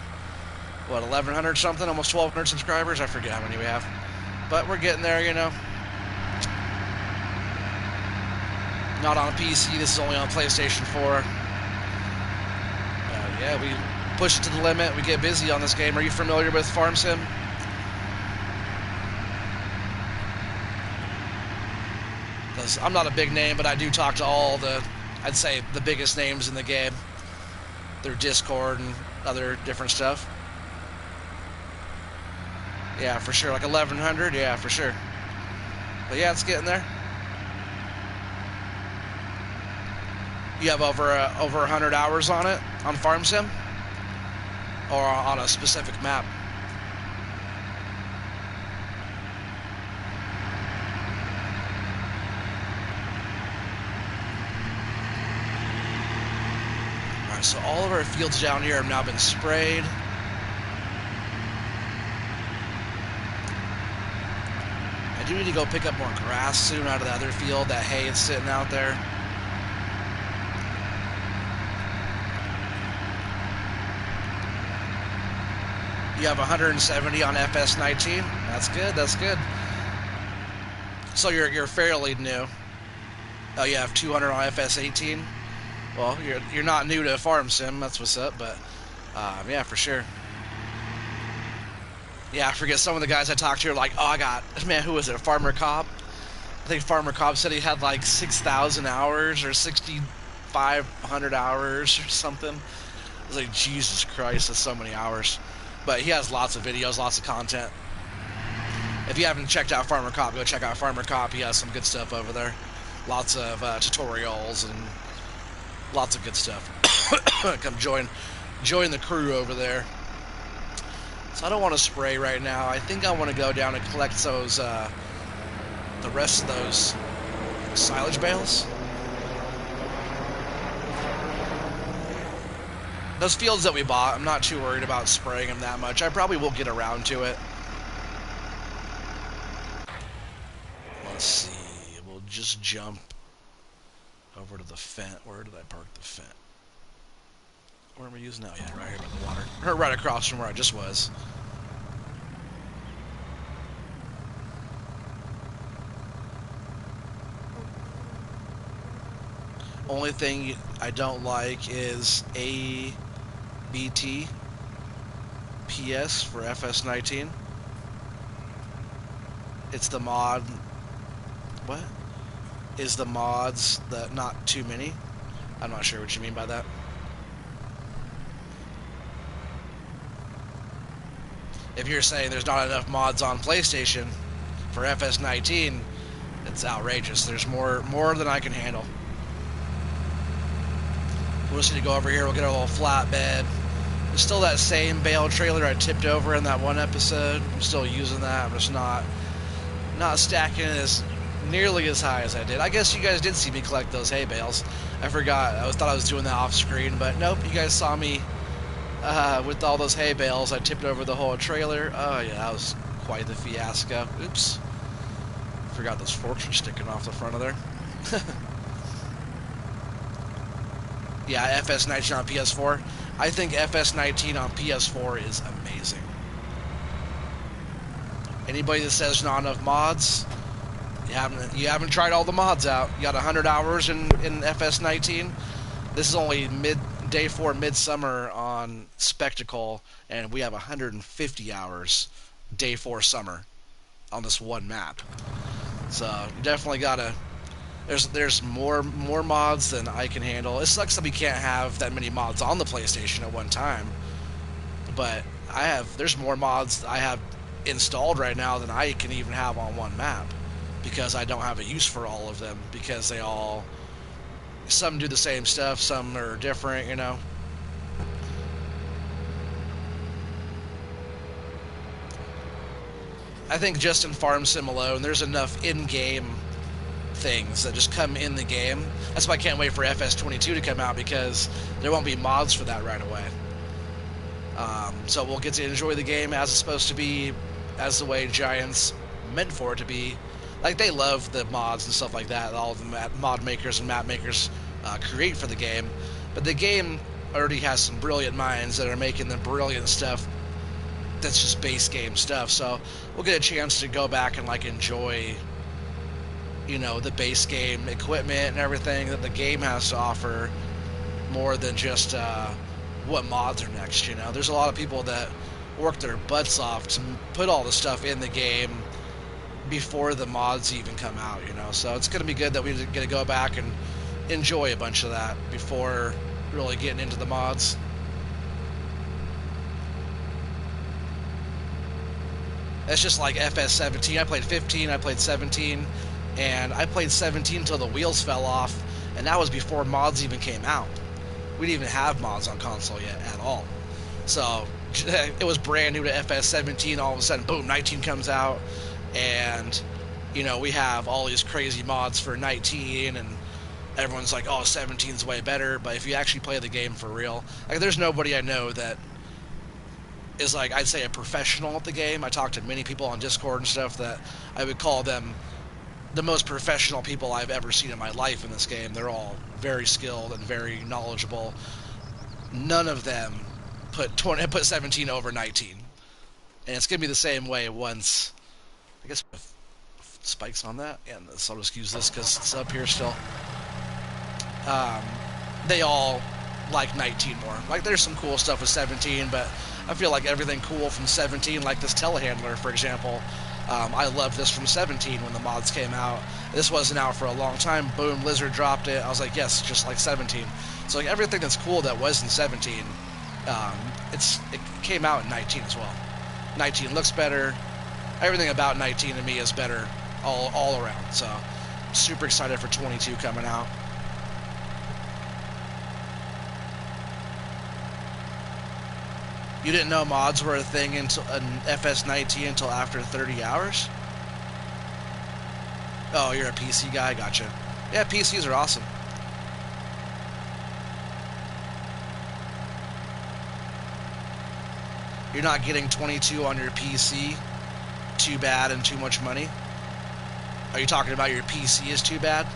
what, 1,100 something? Almost 1,200 subscribers? I forget how many we have. But we're getting there, you know. Not on a PC. This is only on PlayStation 4. Yeah, we push it to the limit. We get busy on this game. Are you familiar with Farm Sim? Because I'm not a big name, but I do talk to all the, I'd say, the biggest names in the game. Their Discord and other different stuff. Yeah, for sure. Like 1,100? Yeah, for sure. But yeah, it's getting there. You have over 100 hours on it, on Farm Sim? Or on a specific map? Alright, so all of our fields down here have now been sprayed. I do need to go pick up more grass soon out of the other field. That hay is sitting out there. You have 170 on FS19. That's good. That's good. So you're fairly new. Oh, you have 200 on FS18. Well, you're not new to Farm Sim. That's what's up. But yeah, for sure. Yeah, I forget some of the guys I talked to are like, oh, I got, man, who was it? Farmer Cop. I think Farmer Cop said he had like 6,000 hours or 6,500 hours or something. I was like, Jesus Christ, that's so many hours. But he has lots of videos, lots of content. If you haven't checked out Farmer Cop, go check out Farmer Cop. He has some good stuff over there. Lots of tutorials and lots of good stuff. Come join the crew over there. So I don't want to spray right now. I think I want to go down and collect those, the rest of those silage bales. Those fields that we bought, I'm not too worried about spraying them that much. I probably will get around to it. Let's see. We'll just jump over to the fence. Where did I park the fence? Where am I using that? Yeah, right here by the water. Or right across from where I just was. Only thing I don't like is ABT PS for FS19. It's the mod. What? Is the mods that not too many? I'm not sure what you mean by that. If you're saying there's not enough mods on PlayStation for FS19, it's outrageous. There's more than I can handle. We'll just need to go over here. We'll get our little flatbed. There's still that same bale trailer I tipped over in that one episode. I'm still using that. I'm just not stacking it as nearly as high as I did. I guess you guys did see me collect those hay bales. I forgot. I thought I was doing that off screen, but nope. You guys saw me with all those hay bales. I tipped over the whole trailer. Oh yeah, that was quite the fiasco. Oops. Forgot those forks were sticking off the front of there. Yeah, FS19 on PS4. I think FS19 on PS4 is amazing. Anybody that says not enough mods, you haven't tried all the mods out. You got 100 hours in FS19. This is only day 4 midsummer on Spectacle, and we have 150 hours day 4 summer on this one map. So you definitely gotta. There's more mods than I can handle. It sucks that we can't have that many mods on the PlayStation at one time. But there's more mods I have installed right now than I can even have on one map, because I don't have a use for all of them, because some do the same stuff, some are different, you know. I think just in Farm Sim alone, there's enough in-game things that just come in the game. That's why I can't wait for FS22 to come out, because there won't be mods for that right away. So we'll get to enjoy the game as it's supposed to be, as the way Giants meant for it to be. Like, they love the mods and stuff like that, all the mod makers and map makers create for the game. But the game already has some brilliant minds that are making the brilliant stuff that's just base game stuff. So we'll get a chance to go back and like enjoy, the base game equipment and everything that the game has to offer, more than just what mods are next. There's a lot of people that work their butts off to put all the stuff in the game before the mods even come out. So it's going to be good that we get to go back and enjoy a bunch of that before really getting into the mods. It's just like FS17. I played 15, I played 17, and I played 17 until the wheels fell off, and that was before mods even came out. We didn't even have mods on console yet at all. So it was brand new to FS17. All of a sudden, boom, 19 comes out, and we have all these crazy mods for 19, and everyone's like, oh, 17's way better. But if you actually play the game for real, like, there's nobody I know that is, like, I'd say, a professional at the game. I talk to many people on Discord and stuff that I would call them the most professional people I've ever seen in my life in this game. They're all very skilled and very knowledgeable. None of them put 17 over 19, and it's gonna be the same way once. I guess with spikes on that, and so I'll just use this because it's up here still. Um, they all like 19 more. Like, there's some cool stuff with 17, but I feel like everything cool from 17, like this telehandler, for example. I loved this from 17 when the mods came out. This wasn't out for a long time. Boom, Lizard dropped it. I was like, yes, just like 17. So, like, everything that's cool that was in 17, it came out in 19 as well. 19 looks better. Everything about 19 to me is better all around. So, super excited for 22 coming out. You didn't know mods were a thing until FS19 until after 30 hours? Oh, you're a PC guy? Gotcha. Yeah, PCs are awesome. You're not getting 22 on your PC? Too bad and too much money? Are you talking about your PC is too bad?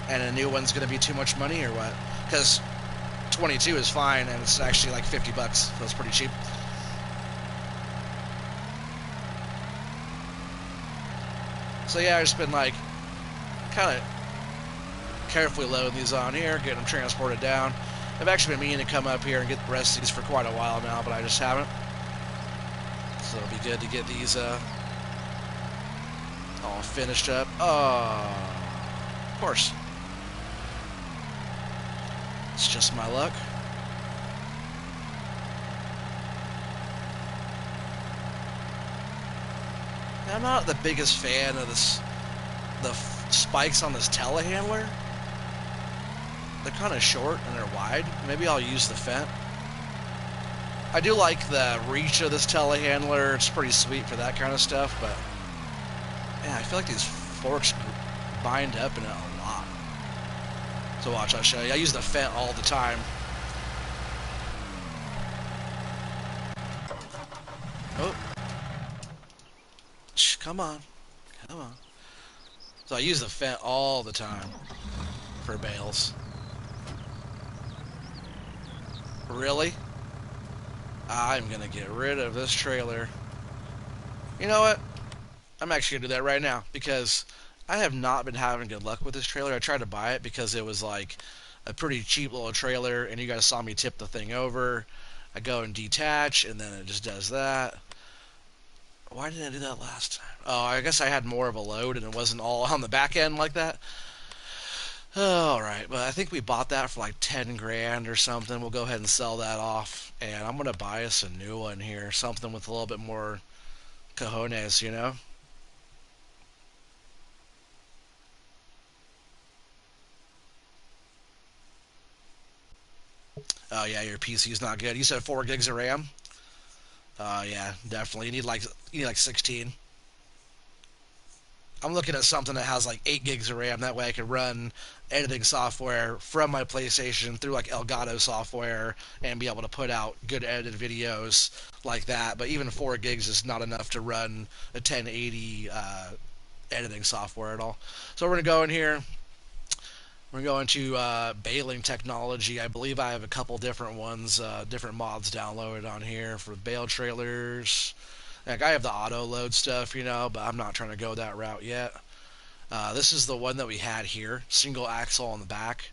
And a new one's going to be too much money, or what? Because 22 is fine, and it's actually like $50, so it's pretty cheap. So yeah, I've just been like kind of carefully loading these on here, getting them transported down. I've actually been meaning to come up here and get the rest of these for quite a while now, but I just haven't. So it'll be good to get these all finished up. Of course. It's just my luck. I'm not the biggest fan of the spikes on this telehandler. They're kind of short and they're wide. Maybe I'll use the Fent. I do like the reach of this telehandler. It's pretty sweet for that kind of stuff, but yeah, I feel like these forks bind up in it a lot. So watch, I'll show you. I use the Fent all the time. Oh. Come on. Come on. So I use the Fent all the time for bales. Really? I'm gonna get rid of this trailer. You know what? I'm actually gonna do that right now, because I have not been having good luck with this trailer. I tried to buy it because it was like a pretty cheap little trailer, and you guys saw me tip the thing over. I go and detach, and then it just does that. Why didn't I do that last time? Oh, I guess I had more of a load, and it wasn't all on the back end like that. Alright, but I think we bought that for like 10 grand or something. We'll go ahead and sell that off, and I'm gonna buy us a new one here. Something with a little bit more cojones, you know? Oh yeah, your PC's not good. You said 4 gigs of RAM? Yeah, definitely. You need like 16. I'm looking at something that has like 8 gigs of RAM. That way I can run editing software from my PlayStation through like Elgato software and be able to put out good edited videos like that. But even 4 gigs is not enough to run a 1080 editing software at all. So we're going to go in here. We're going to baling technology. I believe I have a couple different ones, different mods downloaded on here for bale trailers. Like I have the auto load stuff, but I'm not trying to go that route yet. This is the one that we had here, single axle on the back.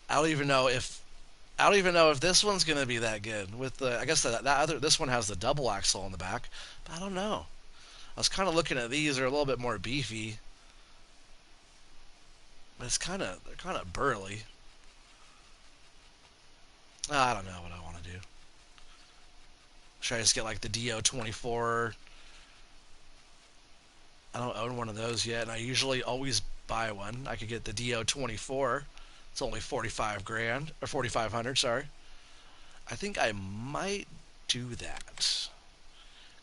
I don't even know if I don't even know if this one's gonna be that good. With the, I guess that other this one has the double axle on the back, but I don't know. I was kind of looking at these; they're a little bit more beefy, but they're kind of burly. I don't know what I want to do. Should I just get like the Do 24? I don't own one of those yet, and I usually always buy one. I could get the Do 24. It's only 45 grand or 4,500. Sorry. I think I might do that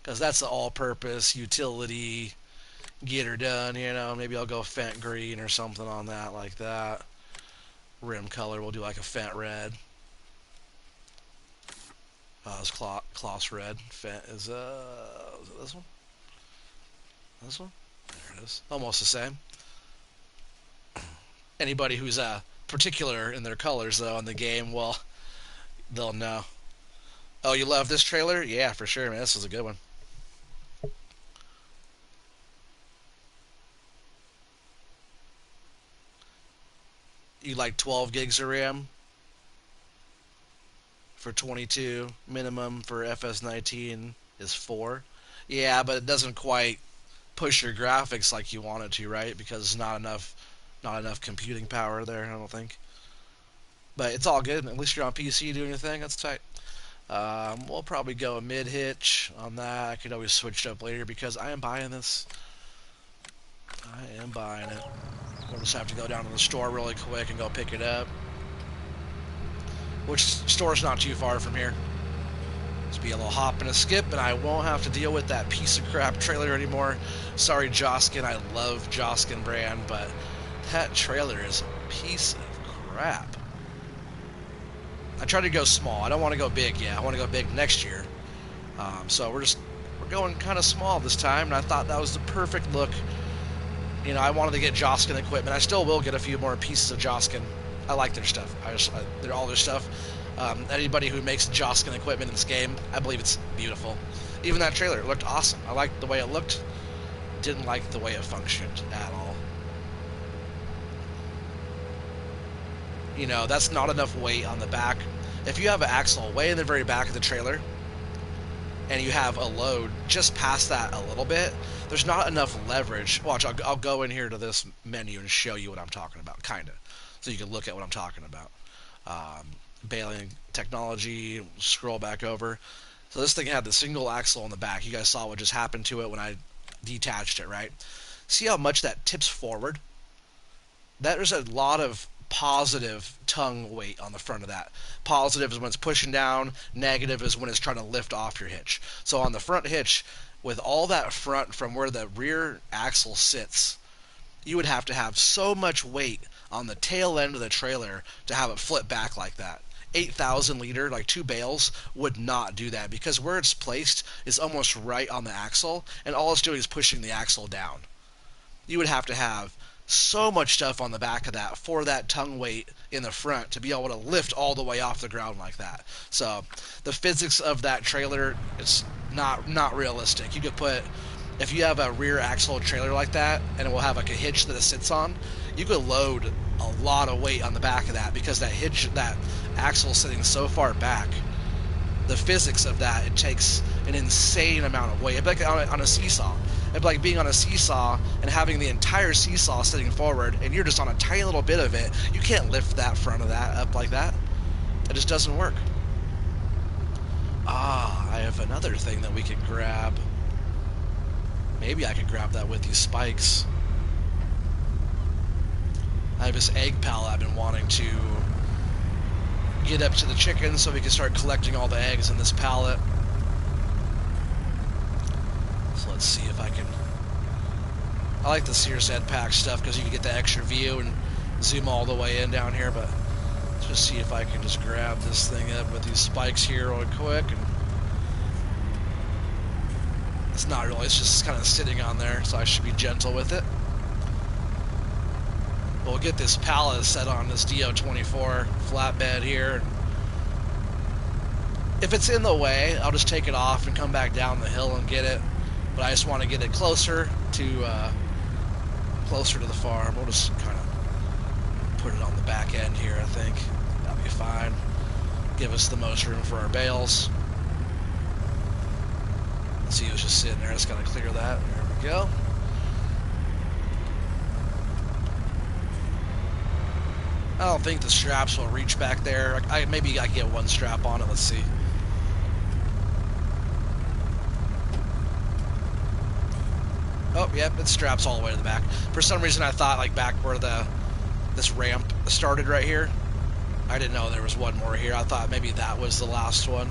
because that's the all-purpose utility. Get her done. Maybe I'll go Fent green or something on that like that. Rim color, we'll do like a Fent red. It's Kloss red. Fent is this one? This one? There it is. Almost the same. Anybody who's particular in their colors though in the game, well, they'll know. Oh, you love this trailer? Yeah, for sure, man. This was a good one. You like 12 gigs of RAM for 22. Minimum for FS19 is 4. Yeah, but it doesn't quite push your graphics like you want it to, right? Because not enough computing power there, I don't think. But it's all good. At least you're on PC doing your thing. That's tight. We'll probably go a mid hitch on that. I could always switch it up later because I am buying this. I am buying it. We'll just have to go down to the store really quick and go pick it up. Which store's not too far from here. Just be a little hop and a skip, and I won't have to deal with that piece of crap trailer anymore. Sorry, Joskin. I love Joskin brand, but that trailer is a piece of crap. I tried to go small. I don't want to go big yet. I want to go big next year. So we're going kind of small this time, and I thought that was the perfect look. I wanted to get Joskin equipment. I still will get a few more pieces of Joskin. I like their stuff. They're all their stuff. Anybody who makes Joskin equipment in this game, I believe it's beautiful. Even that trailer looked awesome. I liked the way it looked. Didn't like the way it functioned at all. That's not enough weight on the back. If you have an axle way in the very back of the trailer and you have a load just past that a little bit, there's not enough leverage. Watch, I'll go in here to this menu and show you what I'm talking about, kind of, so you can look at what I'm talking about. Baling technology, scroll back over. So this thing had the single axle on the back. You guys saw what just happened to it when I detached it, right? See how much that tips forward? There's a lot of positive tongue weight on the front of that. Positive is when it's pushing down, negative is when it's trying to lift off your hitch. So on the front hitch, with all that front from where the rear axle sits, you would have to have so much weight on the tail end of the trailer to have it flip back like that. 8,000 liter, like 2 bales, would not do that because where it's placed is almost right on the axle, and all it's doing is pushing the axle down. You would have to have so much stuff on the back of that for that tongue weight in the front to be able to lift all the way off the ground like that. So the physics of that trailer, it's not realistic. You could put, if you have a rear axle trailer like that and it will have like a hitch that it sits on, you could load a lot of weight on the back of that because that hitch, that axle sitting so far back, the physics of that, it takes an insane amount of weight. It'd be like on a seesaw. It'd be like being on a seesaw and having the entire seesaw sitting forward, and you're just on a tiny little bit of it. You can't lift that front of that up like that. It just doesn't work. I have another thing that we can grab. Maybe I could grab that with these spikes. I have this egg pallet I've been wanting to get up to the chickens so we can start collecting all the eggs in this pallet. Let's see if I can... I like the Sears head pack stuff because you can get the extra view and zoom all the way in down here, but let's just see if I can just grab this thing up with these spikes here real quick. And it's not really, it's just kind of sitting on there, so I should be gentle with it. We'll get this pallet set on this DO24 flatbed here. If it's in the way, I'll just take it off and come back down the hill and get it. But I just want to get it closer to the farm. We'll just kind of put it on the back end here, I think. That'll be fine. Give us the most room for our bales. Let's see, it was just sitting there. Just gotta clear that. There we go. I don't think the straps will reach back there. Maybe I can get one strap on it. Let's see. Oh, yep, it straps all the way to the back. For some reason, I thought like back where this ramp started right here. I didn't know there was one more here. I thought maybe that was the last one.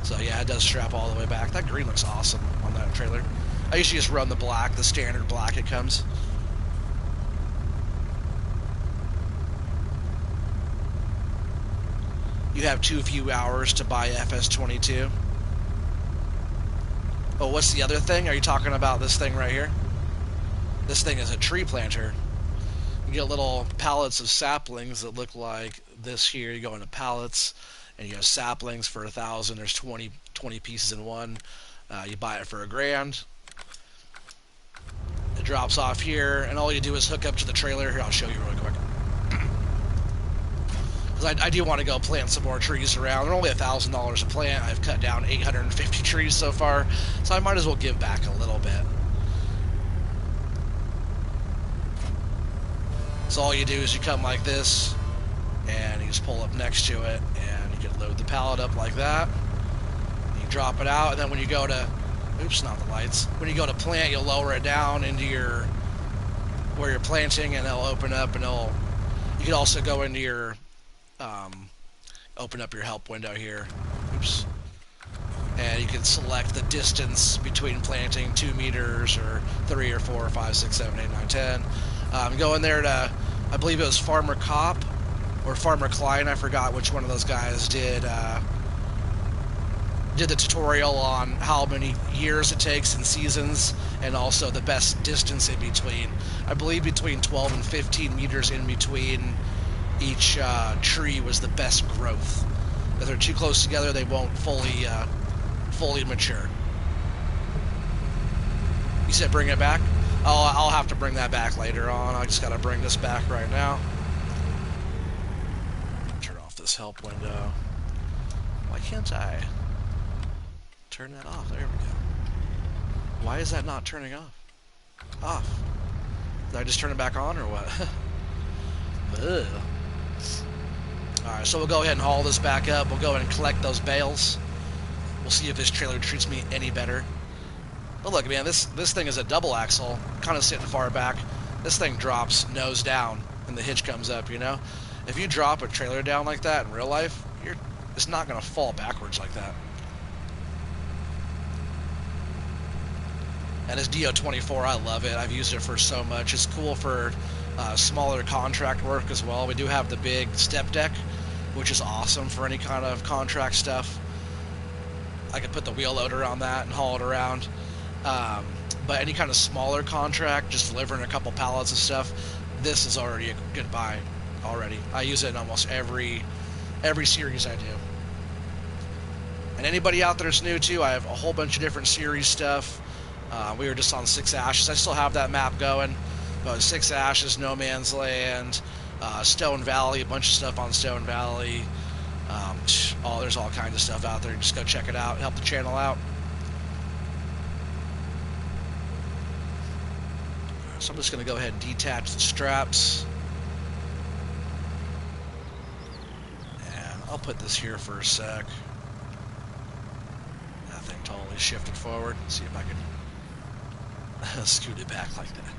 So yeah, it does strap all the way back. That green looks awesome on that trailer. I usually just run the black, the standard black it comes. You have too few hours to buy FS22. Oh, what's the other thing? Are you talking about this thing right here? This thing is a tree planter. You get little pallets of saplings that look like this here. You go into pallets, and you have saplings for $1,000. There's 20 pieces in one. You buy it for $1,000. It drops off here, and all you do is hook up to the trailer. Here, I'll show you really quick. Because I do want to go plant some more trees around. They're only $1,000 a plant. I've cut down 850 trees so far, so I might as well give back a little bit. So all you do is you come like this, and you just pull up next to it, and you can load the pallet up like that. You drop it out, and then when you go to, oops, not the lights. When you go to plant, you'll lower it down into where you're planting, and it'll open up, and you can also go into your open up your help window here. Oops. And you can select the distance between planting, 2 meters or 3 or 4 or 5, 6, 7, 8, 9, 10. Go in there to, I believe it was Farmer Cop or Farmer Klein, I forgot which one of those guys did the tutorial on how many years it takes and seasons, and also the best distance in between. I believe between 12 and 15 meters in between each tree was the best growth. If they're too close together, they won't fully mature. You said bring it back? Oh, I'll have to bring that back later on. I just gotta bring this back right now. Turn off this help window. Why can't I turn that off? There we go. Why is that not turning off? Off. Did I just turn it back on or what? Ugh. Alright, so we'll go ahead and haul this back up. We'll go ahead and collect those bales. We'll see if this trailer treats me any better. But look, man, this thing is a double axle, kind of sitting far back. This thing drops nose down, and the hitch comes up, you know? If you drop a trailer down like that in real life, it's not going to fall backwards like that. And this DO24, I love it. I've used it for so much. It's cool for smaller contract work as well. We do have the big step deck, which is awesome for any kind of contract stuff. I could put the wheel loader on that and haul it around. But any kind of smaller contract, just delivering a couple pallets of stuff, this is already a good buy already. I use it in almost every series I do. And anybody out there that's new too, I have a whole bunch of different series stuff. We were just on 6 Ashes. I still have that map going. But 6 Ashes, No Man's Land, Stone Valley, a bunch of stuff on Stone Valley. There's all kinds of stuff out there. Just go check it out. Help the channel out. So I'm just going to go ahead and detach the straps. And I'll put this here for a sec. That thing totally shifted forward. Let's see if I can scoot it back like that.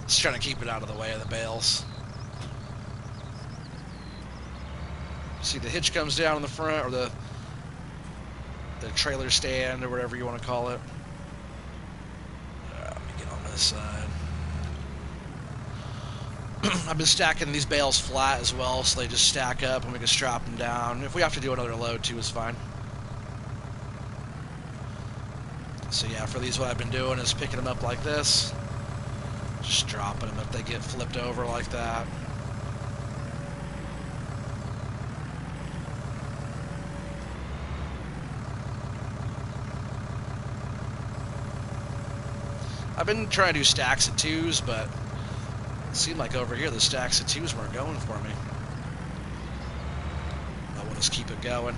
Just trying to keep it out of the way of the bales. See, the hitch comes down in the front, or the trailer stand, or whatever you want to call it. this side. I've been stacking these bales flat as well, so they just stack up and we can strap them down. If we have to do another load too, it's fine. So yeah, for these what I've been doing is picking them up like this. Just dropping them if they get flipped over like that. I've been trying to do stacks of twos, but it seemed like over here the stacks of twos weren't going for me. I will just keep it going.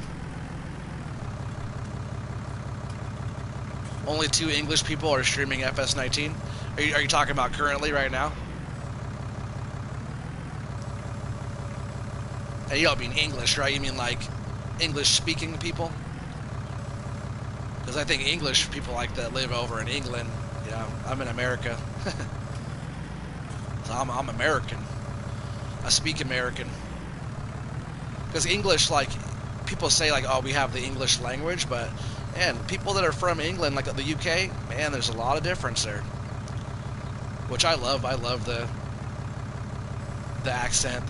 Only 2 English people are streaming FS19. Are you talking about currently right now? And you don't mean English, right? You mean like English-speaking people? Because I think English people like that live over in England. Yeah, I'm in America. So I'm American. I speak American. Because English, like, people say, like, oh, we have the English language, but, man, people that are from England, like the UK, man, there's a lot of difference there. Which I love. I love the accent,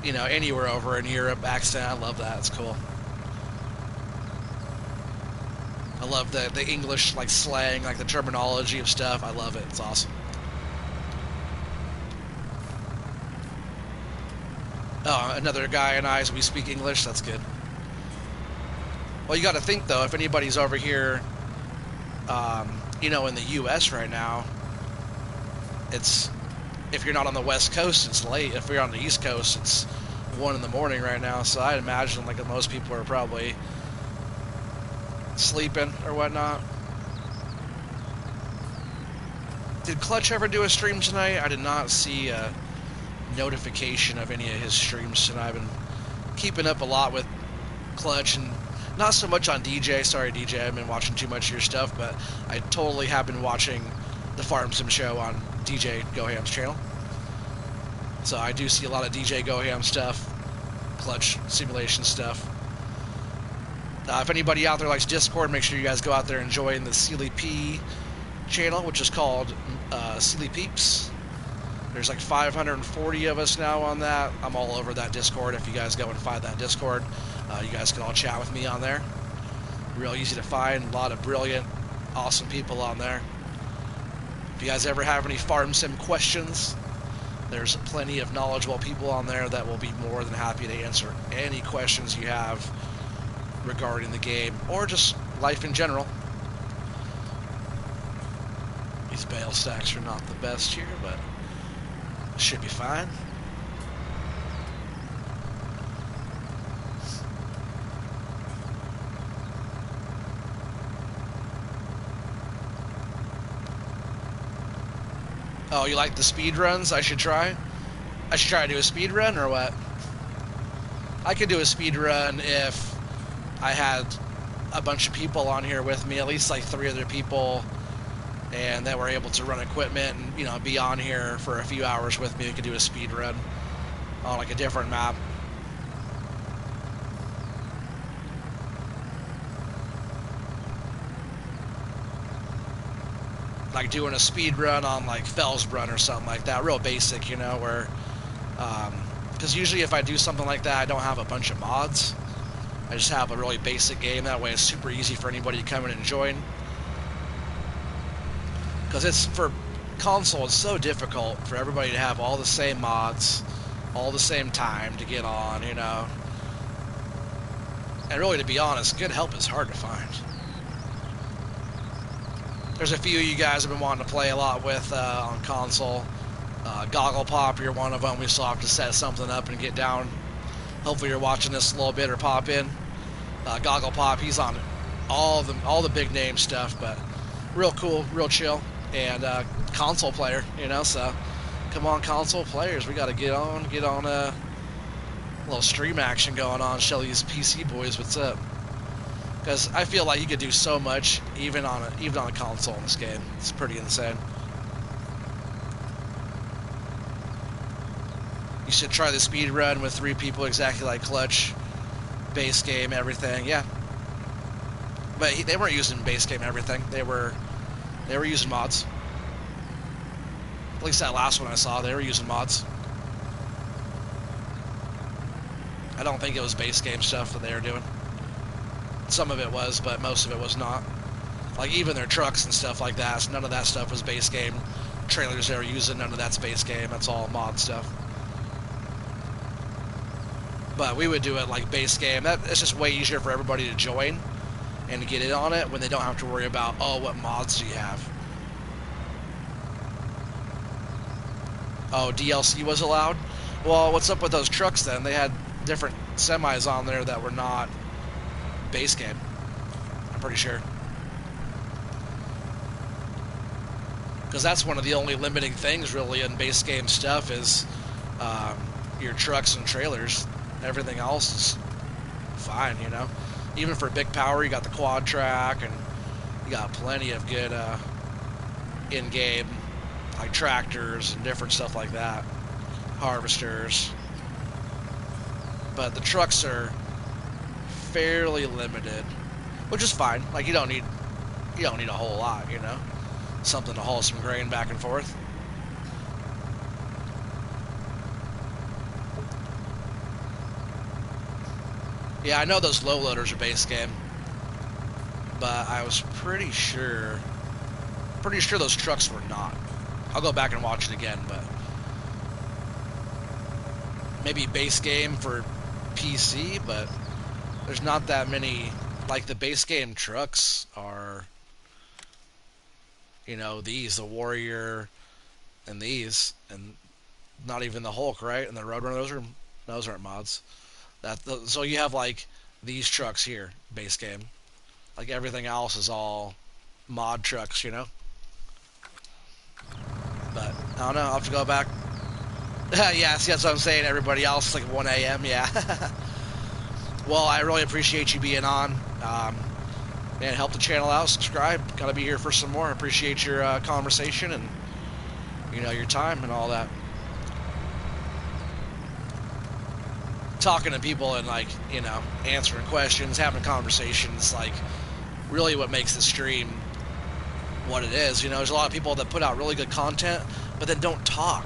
you know, anywhere over in Europe accent. I love that. It's cool. I love the English, like, slang, like the terminology of stuff. I love it. It's awesome. Oh, another guy and I, we speak English. That's good. Well, you got to think, though, if anybody's over here, you know, in the U.S. right now, if you're not on the West Coast, it's late. If you're on the East Coast, it's 1 in the morning right now. So I'd imagine, like, most people are probably sleeping or whatnot. Did Clutch ever do a stream tonight? I did not see a notification of any of his streams tonight. I've been keeping up a lot with Clutch and not so much on DJ. Sorry, DJ, I've been watching too much of your stuff, but I totally have been watching the Farm Sim show on DJ Goham's channel. So I do see a lot of DJ Goham stuff, Clutch simulation stuff. If anybody out there likes Discord, make sure you guys go out there and join the Sealy P channel, which is called Sealy Peeps. There's like 540 of us now on that. I'm all over that Discord. If you guys go and find that Discord, you guys can all chat with me on there. Real easy to find. A lot of brilliant, awesome people on there. If you guys ever have any Farm Sim questions, there's plenty of knowledgeable people on there that will be more than happy to answer any questions you have regarding the game or just life in general. These bale stacks are not the best here, but should be fine. Oh, you like the speed runs? I should try to do a speed run or what? I could do a speed run if I had a bunch of people on here with me, at least like 3 other people, and that were able to run equipment and, you know, be on here for a few hours with me. We could do a speed run on like a different map. Like doing a speed run on like Fellsbrunn or something like that, real basic, you know, where, because usually if I do something like that, I don't have a bunch of mods. I just have a really basic game. That way it's super easy for anybody to come in and join. Because it's, for console, it's so difficult for everybody to have all the same mods, all the same time to get on, you know. And really, to be honest, good help is hard to find. There's a few of you guys have been wanting to play a lot with on console. Goggle Pop, you're one of them. We still have to set something up and get down. Hopefully you're watching this a little bit or pop in. Goggle Pop, he's on all the big name stuff, but real cool, real chill, and console player, you know. So come on, console players, we got to get on a little stream action going on. Show these PC boys what's up, because I feel like you could do so much even on a console in this game. It's pretty insane. You should try the speed run with 3 people, exactly like Clutch. Base game, everything, yeah. But they weren't using base game everything. They They were using mods. At least that last one I saw, they were using mods. I don't think it was base game stuff that they were doing. Some of it was, but most of it was not. Like even their trucks and stuff like that, so none of that stuff was base game. Trailers they were using, none of that's base game. That's all mod stuff. But we would do it like base game. It's just way easier for everybody to join and to get in on it when they don't have to worry about, oh, what mods do you have? Oh, DLC was allowed? Well, what's up with those trucks then? They had different semis on there that were not base game. I'm pretty sure. Because that's one of the only limiting things really in base game stuff is your trucks and trailers. Everything else is fine, you know. Even for big power, you got the quad track, and you got plenty of good in-game like tractors and different stuff like that, harvesters. But the trucks are fairly limited, which is fine. Like you don't need a whole lot, you know. Something to haul some grain back and forth. Yeah, I know those low loaders are base game, but I was pretty sure those trucks were not. I'll go back and watch it again, but maybe base game for PC, but there's not that many. Like the base game trucks are, you know, the Warrior and these, and not even the Hulk, right? And the Roadrunner, those aren't mods. So you have like these trucks here, base game. Like everything else is all mod trucks, you know. But I don't know. I'll have to go back. Yeah, see, that's what I'm saying. Everybody else like 1 a.m. Yeah. Well, I really appreciate you being on. Man, help the channel out. Subscribe. Gotta be here for some more. Appreciate your conversation and your time and all that. Talking to people and answering questions, having conversations, like really what makes the stream what it is. There's a lot of people that put out really good content, but then don't talk.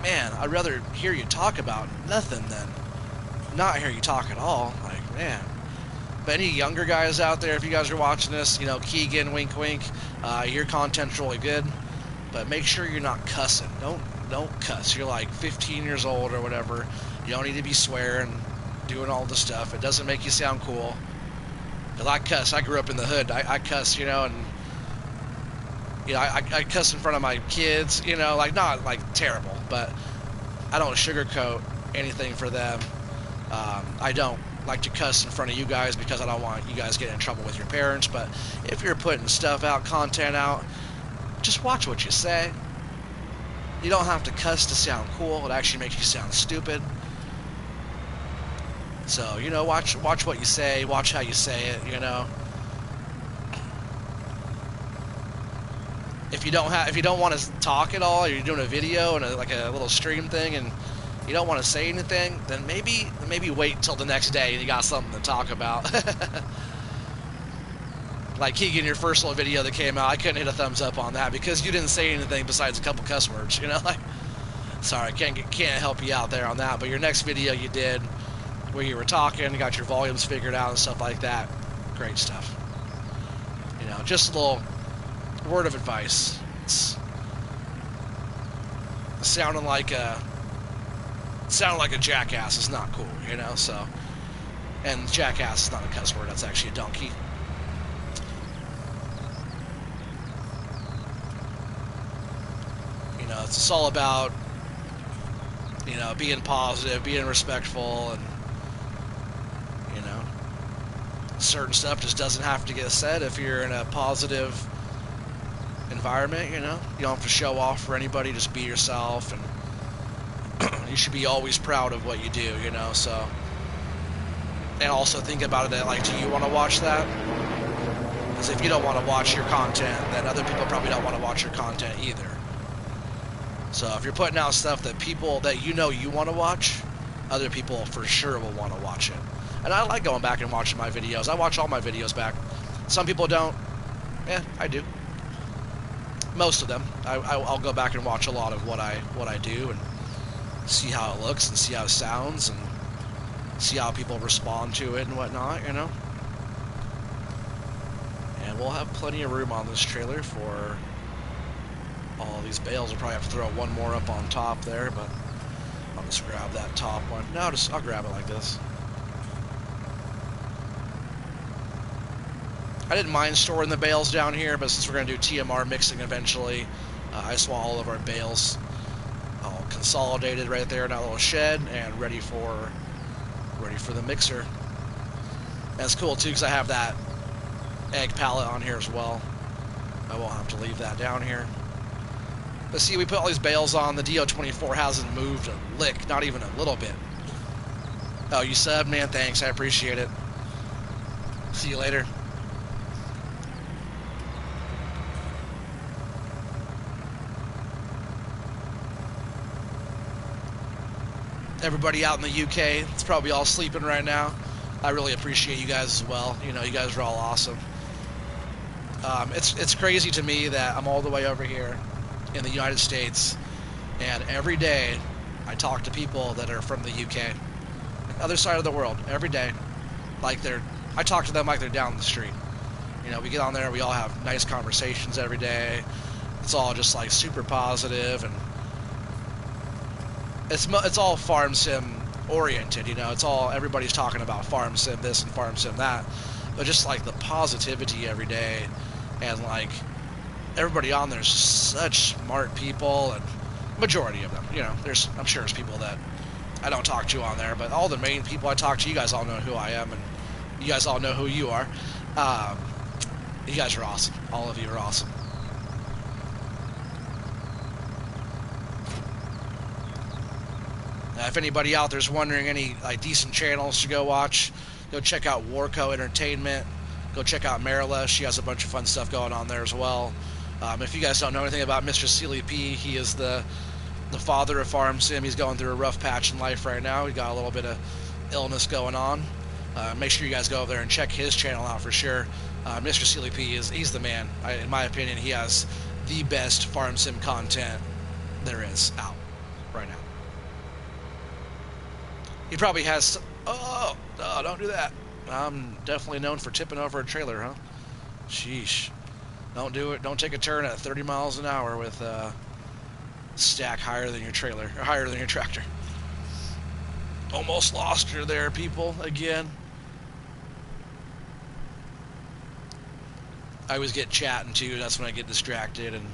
Man, I'd rather hear you talk about nothing than not hear you talk at all. Man. But any younger guys out there, if you guys are watching this, Keegan, wink, wink, your content's really good, but make sure you're not cussing. Don't cuss. You're like 15 years old or whatever. You don't need to be swearing, doing all this stuff. It doesn't make you sound cool. Because I cuss. I grew up in the hood. I cuss, and I cuss in front of my kids, not like terrible, but I don't sugarcoat anything for them. I don't like to cuss in front of you guys because I don't want you guys getting in trouble with your parents. But if you're putting stuff out, content out, just watch what you say. You don't have to cuss to sound cool. It actually makes you sound stupid. So, watch what you say, watch how you say it, If you don't want to talk at all, or you're doing a video and a little stream thing and you don't want to say anything, then maybe wait till the next day and you got something to talk about. Like Keegan, your first little video that came out, I couldn't hit a thumbs up on that because you didn't say anything besides a couple cuss words, Sorry, can't help you out there on that. But your next video you did, where you were talking, you got your volumes figured out and stuff like that, great stuff. Just a little word of advice. It's sounding like a jackass is not cool, So, and jackass is not a cuss word. That's actually a donkey. It's all about, being positive, being respectful, and, certain stuff just doesn't have to get said if you're in a positive environment, You don't have to show off for anybody, just be yourself, and you should be always proud of what you do, So, and also think about it, do you want to watch that? Because if you don't want to watch your content, then other people probably don't want to watch your content either. So if you're putting out stuff that people that you want to watch, other people for sure will want to watch it. And I like going back and watching my videos. I watch all my videos back. Some people don't. Yeah, I do. Most of them. I'll go back and watch a lot of what I do and see how it looks and see how it sounds and see how people respond to it and whatnot, you know. And we'll have plenty of room on this trailer for all these bales. We'll probably have to throw one more up on top there, but I'll just grab that top one. No, I'll grab it like this. I didn't mind storing the bales down here, but since we're going to do TMR mixing eventually, I just want all of our bales all consolidated right there in that little shed and ready for the mixer. And it's cool too because I have that egg pallet on here as well. I won't have to leave that down here. But see, we put all these bales on. The DO24 hasn't moved a lick, not even a little bit. Oh, you subbed, man? Thanks, I appreciate it. See you later. Everybody out in the UK, it's probably all sleeping right now. I really appreciate you guys as well. You know, you guys are all awesome. It's crazy to me that I'm all the way over here in the United States, and every day I talk to people that are from the UK, other side of the world, every day. I talk to them like they're down the street. You know, we get on there, we all have nice conversations every day. It's all just like super positive, and it's all farm sim oriented, you know. It's all, everybody's talking about farm sim this and farm sim that, but just like the positivity every day, and like everybody on there is just such smart people, and majority of them, you know. I'm sure there's people that I don't talk to on there, but all the main people I talk to, you guys all know who I am, and you guys all know who you are. You guys are awesome. All of you are awesome. If anybody out there's wondering any like decent channels to go watch, go check out Warco Entertainment. Go check out Marilla. She has a bunch of fun stuff going on there as well. If you guys don't know anything about Mr. Sealy P, he is the father of Farm Sim. He's going through a rough patch in life right now. He got a little bit of illness going on. Make sure you guys go over there and check his channel out for sure. Mr. Sealy P he's the man. In my opinion, he has the best Farm Sim content there is out right now. He probably has... Oh, don't do that. I'm definitely known for tipping over a trailer, huh? Sheesh. Don't do it. Don't take a turn at 30 miles an hour with a stack higher than your trailer, or higher than your tractor. Almost lost her there, people, again. I always get chatting, too. That's when I get distracted, and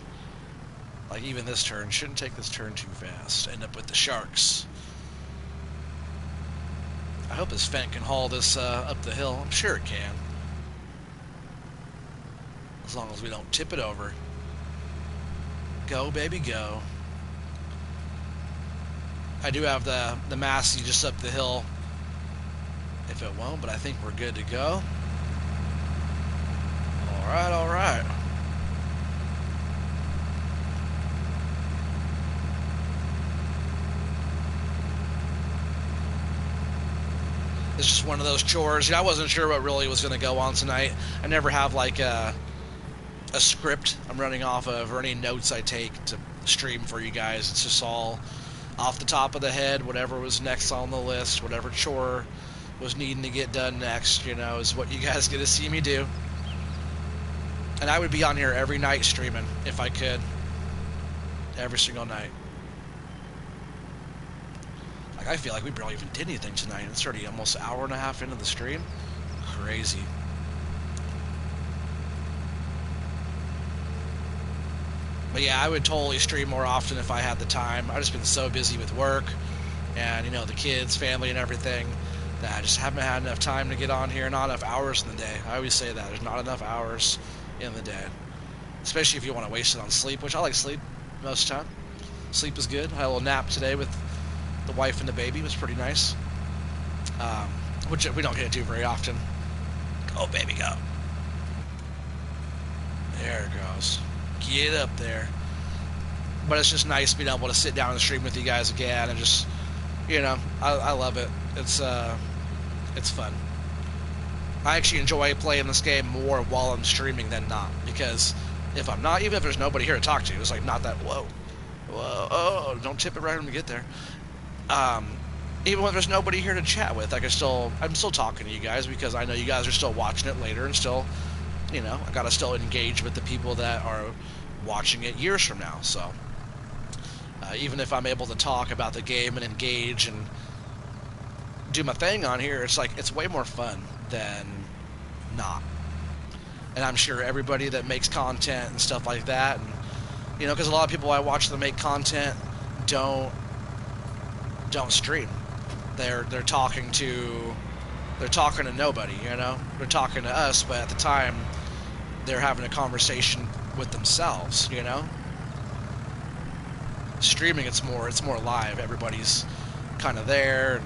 like even this turn. Shouldn't take this turn too fast. End up with the sharks. I hope this Fent can haul this up the hill. I'm sure it can. As long as we don't tip it over. Go, baby, go. I do have the Massey just up the hill. If it won't, but I think we're good to go. Alright, alright. It's just one of those chores. I wasn't sure what really was going to go on tonight. I never have like a script I'm running off of or any notes I take to stream for you guys. It's just all off the top of the head, whatever was next on the list, whatever chore was needing to get done next, you know, is what you guys get to see me do. And I would be on here every night streaming if I could. Every single night. I feel like we barely even did anything tonight. It's already almost an hour and a half into the stream. Crazy. But yeah, I would totally stream more often if I had the time. I've just been so busy with work and, you know, the kids, family, and everything that I just haven't had enough time to get on here. Not enough hours in the day. I always say that. There's not enough hours in the day. Especially if you want to waste it on sleep, which I like sleep most of the time. Sleep is good. I had a little nap today with the wife and the baby. Was pretty nice, which we don't get to do very often. Go, baby, go. There it goes. Get up there. But it's just nice being able to sit down and stream with you guys again, and just, you know, I love it. It's fun. I actually enjoy playing this game more while I'm streaming than not, because If I'm not, even if there's nobody here to talk to, it's like not that, whoa, oh, don't tip it right when we get there. Um, Even when there's nobody here to chat with, I'm still talking to you guys because I know you guys are still watching it later and still, I gotta still engage with the people that are watching it years from now. So even if I'm able to talk about the game and engage and do my thing on here, it's like it's way more fun than not. And I'm sure everybody that makes content and stuff like that, and because a lot of people I watch that make content don't stream. They're talking to nobody. They're talking to us, but at the time they're having a conversation with themselves. Streaming, it's more live. Everybody's kind of there,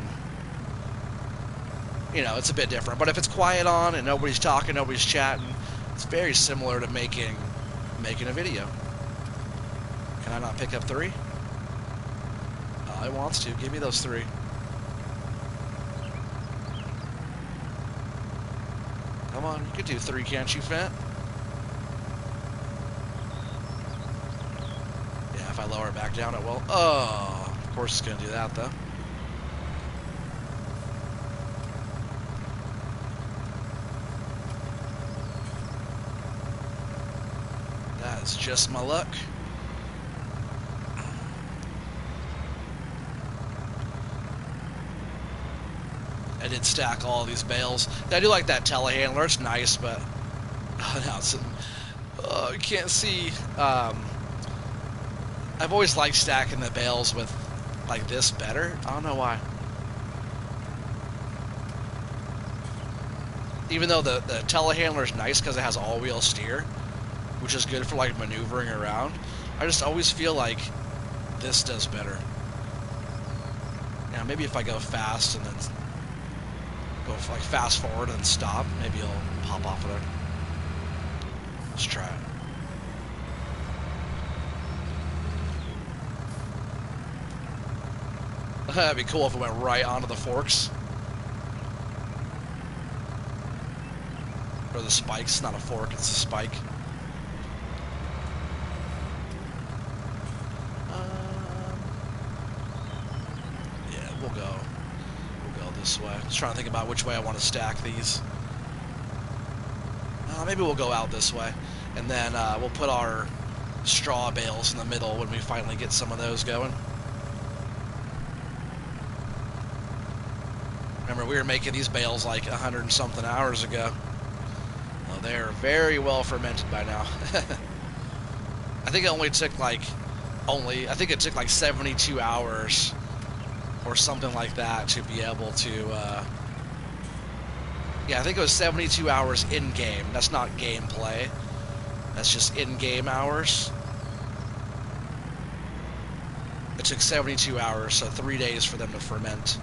and it's a bit different. But if it's quiet on and nobody's talking, nobody's chatting, it's very similar to making a video. Can I not pick up 3? Oh, it wants to. Give me those 3. Come on, you can do 3, can't you, Fent? Yeah, if I lower it back down, it will. Oh, of course it's going to do that, though. That's just my luck. I did stack all these bales. I do like that telehandler. It's nice, but now you can't see. I've always liked stacking the bales with like this better. I don't know why. Even though the telehandler is nice because it has all-wheel steer, which is good for like maneuvering around, I just always feel like this does better. Yeah, maybe if I go fast and then go like fast forward and stop, maybe it'll pop off of there. Let's try it. That'd be cool if it went right onto the forks. Or the spikes, not a fork, it's a spike. Yeah, we'll go this way. Just trying to think about which way I want to stack these. Maybe we'll go out this way, and then we'll put our straw bales in the middle when we finally get some of those going. Remember, we were making these bales like 100 and something hours ago. Well, they're very well fermented by now. I think it took like 72 hours or something like that to be able to, yeah, I think it was 72 hours in-game. That's not gameplay. That's just in-game hours. It took 72 hours, so 3 days for them to ferment.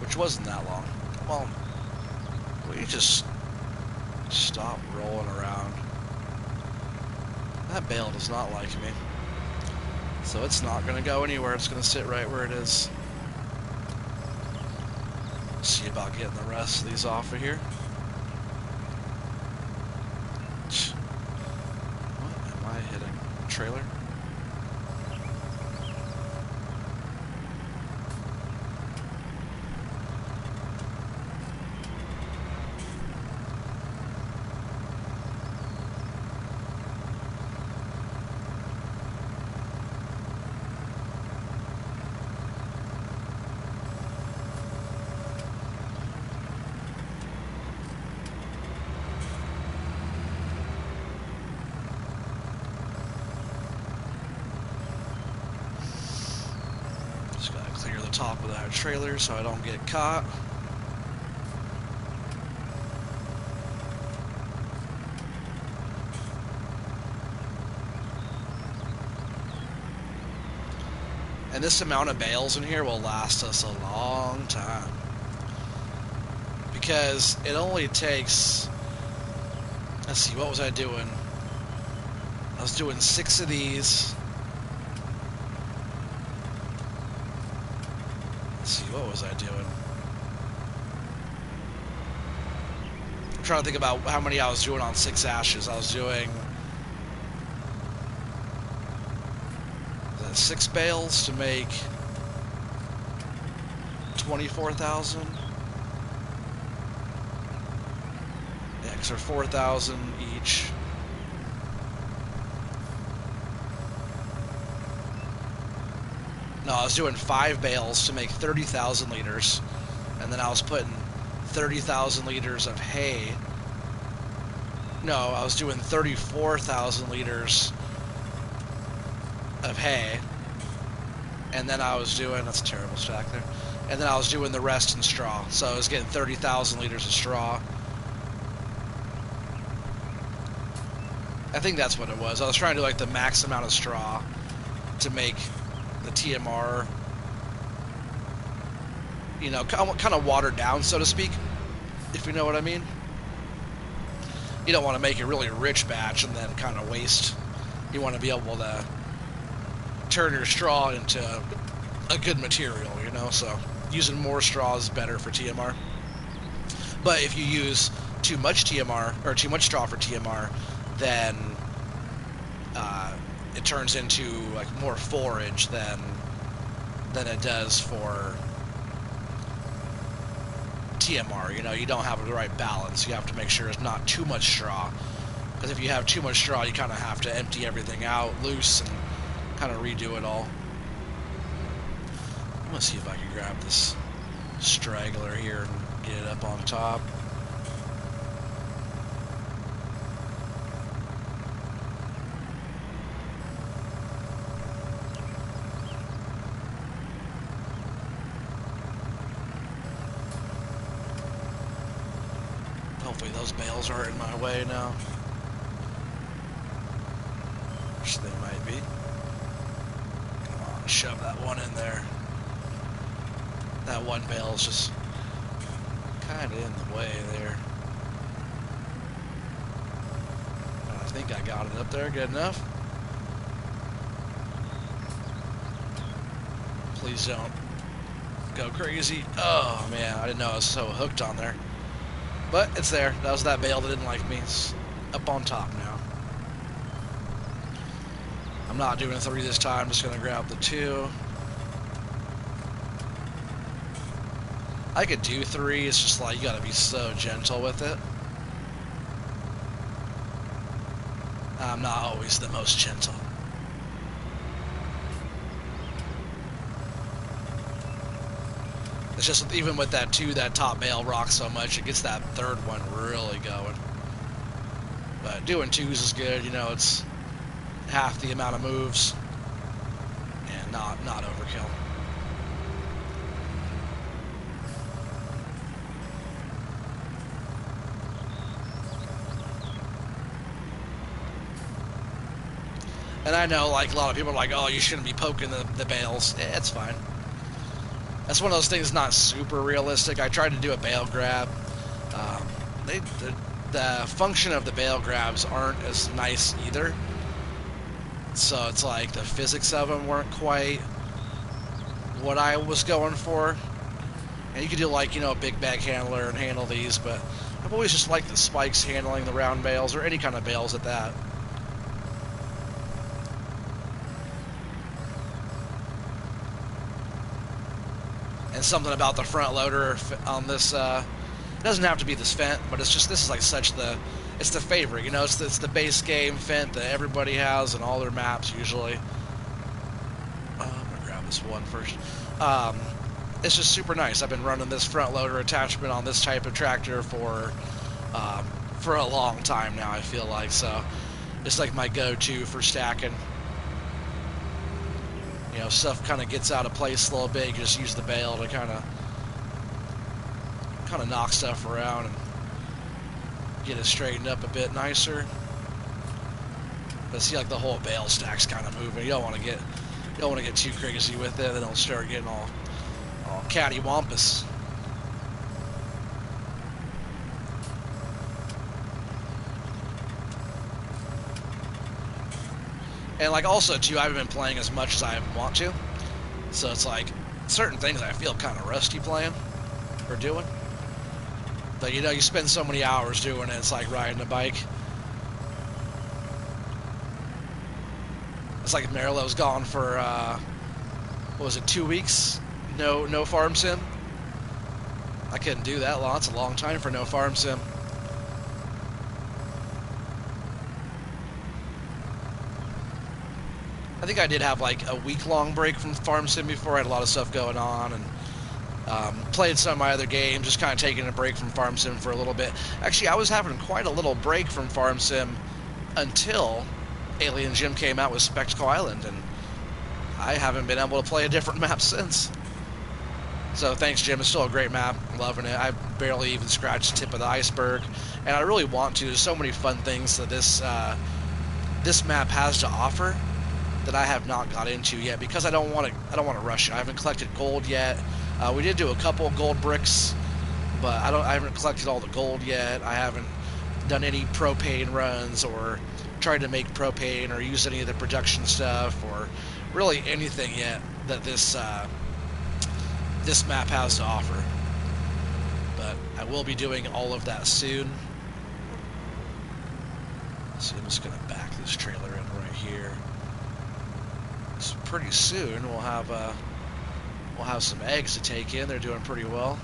Which wasn't that long. Well, we just stop rolling around. That bale does not like me. So it's not going to go anywhere. It's going to sit right where it is. See about getting the rest of these off of here. What am I hitting? Trailer? Top of that trailer so I don't get caught. And this amount of bales in here will last us a long time. Because it only takes, let's see, what was I doing? I was doing 6 of these. Let's see, what was I doing? trying to think about how many I was doing on 6 ashes. I was doing 6 bales to make 24,000. Yeah, because they're 4,000 each. No, I was doing 5 bales to make 30,000 liters, and then I was putting 30,000 liters of hay. No, I was doing 34,000 liters of hay, and then I was doing, that's a terrible stack there, and then I was doing the rest in straw, so I was getting 30,000 liters of straw. I think that's what it was. I was trying to do like the max amount of straw to make the TMR, you know, kind of watered down, so to speak, if you know what I mean. You don't want to make a really rich batch and then kind of waste. You want to be able to turn your straw into a good material, you know, so using more straw is better for TMR. But if you use too much TMR, or too much straw for TMR, then it turns into like more forage than it does for TMR. You know, you don't have the right balance. You have to make sure it's not too much straw, because if you have too much straw, you kind of have to empty everything out loose and kind of redo it all. I'm gonna see if I can grab this straggler here and get it up on top. Hopefully those bales aren't in my way now. Which they might be. Come on, shove that one in there. That one bale is just kind of in the way there. I think I got it up there good enough. Please don't go crazy. Oh man, I didn't know I was so hooked on there. But it's there. That was that bale that didn't like me. It's up on top now. I'm not doing a 3 this time. I'm just going to grab the 2. I could do 3. It's just like you got to be so gentle with it. I'm not always the most gentle. It's just, even with that 2, that top bale rocks so much, it gets that 3rd one really going. But doing 2s is good, you know, it's half the amount of moves, and not overkill. And I know, like, a lot of people are like, oh, you shouldn't be poking the bales. It's fine. That's one of those things not super realistic. I tried to do a bale grab. The function of the bale grabs aren't as nice either. So it's like the physics of them weren't quite what I was going for. And you could do like, you know, a big bag handler and handle these, but I've always just liked the spikes handling the round bales, or any kind of bales at that. And something about the front loader on this, it doesn't have to be this Fent, but it's just, this is like such the, it's the favorite, you know, it's the base game Fent that everybody has in all their maps usually. I'm gonna grab this one first. It's just super nice. I've been running this front loader attachment on this type of tractor for a long time now, I feel like, so it's like my go-to for stacking. You know, stuff kind of gets out of place a little bit. You can just use the bale to kind of knock stuff around and get it straightened up a bit nicer. But see, like the whole bale stack's kind of moving. You don't want to get too crazy with it. Then it'll start getting all cattywampus. And like also too, I haven't been playing as much as I want to, so it's like certain things I feel kind of rusty playing or doing. But you know, you spend so many hours doing it, it's like riding a bike. It's like Marilo's gone for, what was it, 2 weeks? No farm sim? I couldn't do that long. It's a long time for no farm sim. I think I did have like a week-long break from farm sim before. I had a lot of stuff going on, and played some of my other games, just kind of taking a break from farm sim for a little bit. Actually, I was having quite a little break from farm sim until Alien Gym came out with Spectacle Island, and I haven't been able to play a different map since. So thanks, Jim. It's still a great map. I'm loving it. I barely even scratched the tip of the iceberg, and I really want to. There's so many fun things that this map has to offer that I have not got into yet because I don't want to rush it. I haven't collected gold yet. We did do a couple of gold bricks, but I haven't collected all the gold yet. I haven't done any propane runs or tried to make propane or use any of the production stuff or really anything yet that this map has to offer. But I will be doing all of that soon. So I'm just gonna back this trailer in right here. So pretty soon we'll have some eggs to take in. They're doing pretty well.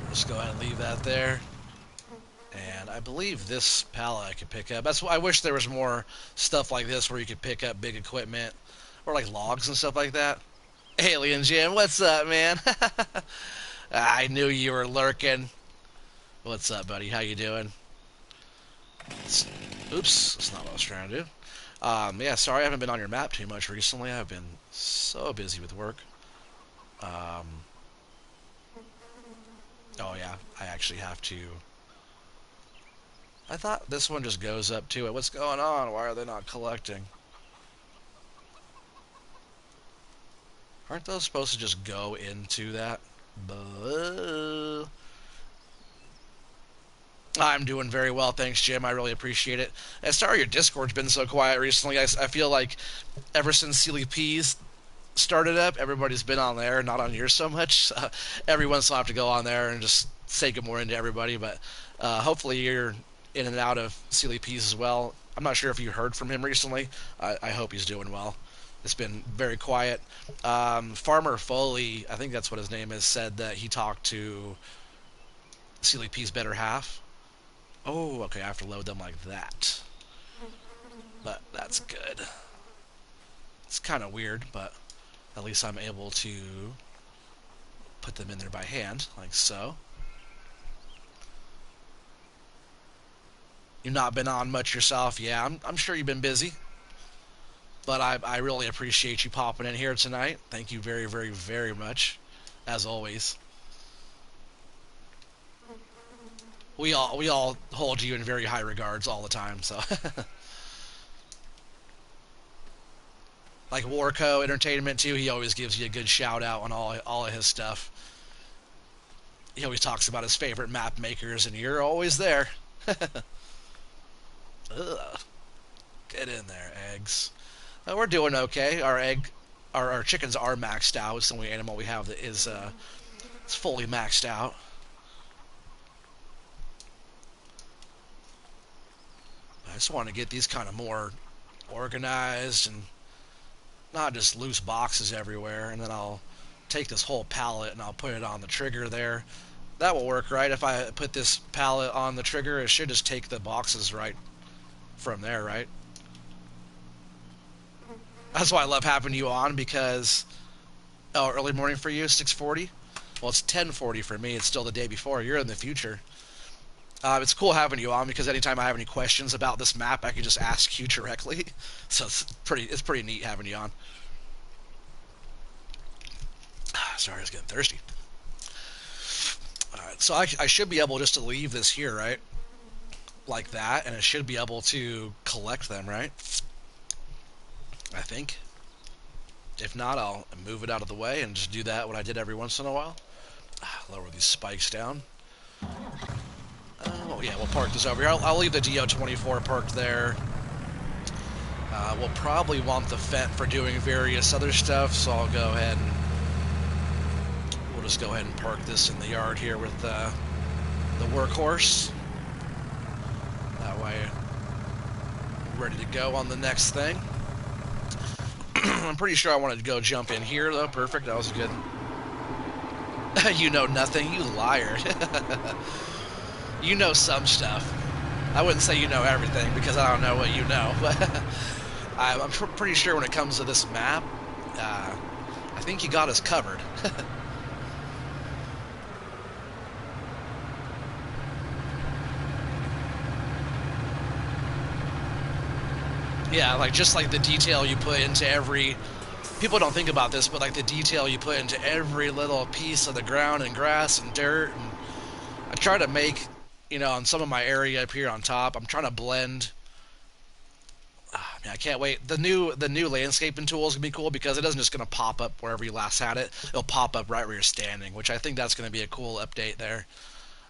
We'll just go ahead and leave that there. And I believe this pallet I could pick up. That's why I wish there was more stuff like this where you could pick up big equipment or like logs and stuff like that. Alien Jim, what's up, man? I knew you were lurking. What's up, buddy? How you doing? Oops, that's not what I was trying to do. Yeah, sorry I haven't been on your map too much recently. I've been so busy with work. Oh yeah, I actually have to. I thought this one just goes up to it. What's going on? Why are they not collecting? Aren't those supposed to just go into that? I'm doing very well, thanks, Jim. I really appreciate it. And sorry your Discord's been so quiet recently. I feel like ever since Sealy Peas started up, everybody's been on there, not on yours so much. Every once in a while I have to go on there and just say good morning to everybody, but hopefully you're in and out of Sealy Peas as well. I'm not sure if you heard from him recently. I hope he's doing well. It's been very quiet. Farmer Foley, I think that's what his name is, said that he talked to Sealy P's better half. Oh, okay, I have to load them like that. But that's good. It's kind of weird, but at least I'm able to put them in there by hand, like so. You've not been on much yourself. Yeah, I'm sure you've been busy. But I really appreciate you popping in here tonight. Thank you very, very, very much, as always. We all hold you in very high regards all the time. So, like Warco Entertainment too, he always gives you a good shout out on all of his stuff. He always talks about his favorite map makers, and you're always there. Ugh. Get in there, eggs. We're doing okay. Our chickens are maxed out. It's the only animal we have that is it's fully maxed out. I just want to get these kind of more organized and not just loose boxes everywhere. And then I'll take this whole pallet and I'll put it on the trigger there. That will work, right? If I put this pallet on the trigger, it should just take the boxes right from there, right? That's why I love having you on because early morning for you, 6:40. Well, it's 10:40 for me. It's still the day before. You're in the future. It's cool having you on because anytime I have any questions about this map, I can just ask you directly. So it's pretty neat having you on. Sorry, I was getting thirsty. All right, so I should be able just to leave this here, right? Like that, and it should be able to collect them, right? I think. If not, I'll move it out of the way and just do that what I did every once in a while. Lower these spikes down. Oh, yeah, we'll park this over here. I'll leave the DO24 parked there. We'll probably want the Fent for doing various other stuff, so I'll go ahead and we'll just go ahead and park this in the yard here with the workhorse. That way, we're ready to go on the next thing. I'm pretty sure I wanted to go jump in here, though. Perfect, that was good. You know nothing, you liar. You know some stuff. I wouldn't say you know everything, because I don't know what you know. I'm pretty sure when it comes to this map, I think you got us covered. Yeah, like just like the detail you put into every... People don't think about this, but like the detail you put into every little piece of the ground and grass and dirt. And I try to make, you know, on some of my area up here on top, I'm trying to blend... I can't wait. The new landscaping tool is gonna be cool because it isn't just gonna pop up wherever you last had it. It'll pop up right where you're standing, which I think that's gonna be a cool update there.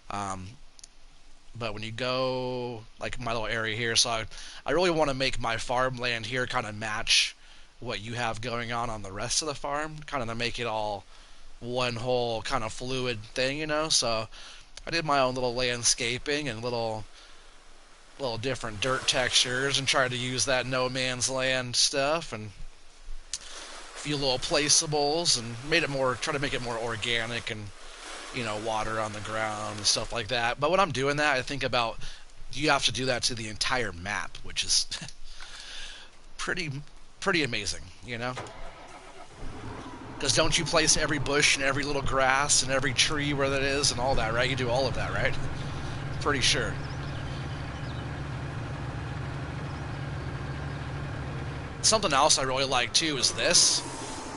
But when you go like my little area here, so I really want to make my farmland here kind of match what you have going on the rest of the farm, kind of to make it all one whole kind of fluid thing, you know. So I did my own little landscaping and little different dirt textures and tried to use that no man's land stuff and a few little placeables and try to make it more organic and, you know, water on the ground and stuff like that. But when I'm doing that, I think about you have to do that to the entire map, which is pretty amazing, you know? Because don't you place every bush and every little grass and every tree where that is and all that, right? You do all of that, right? Pretty sure. Something else I really like too is this.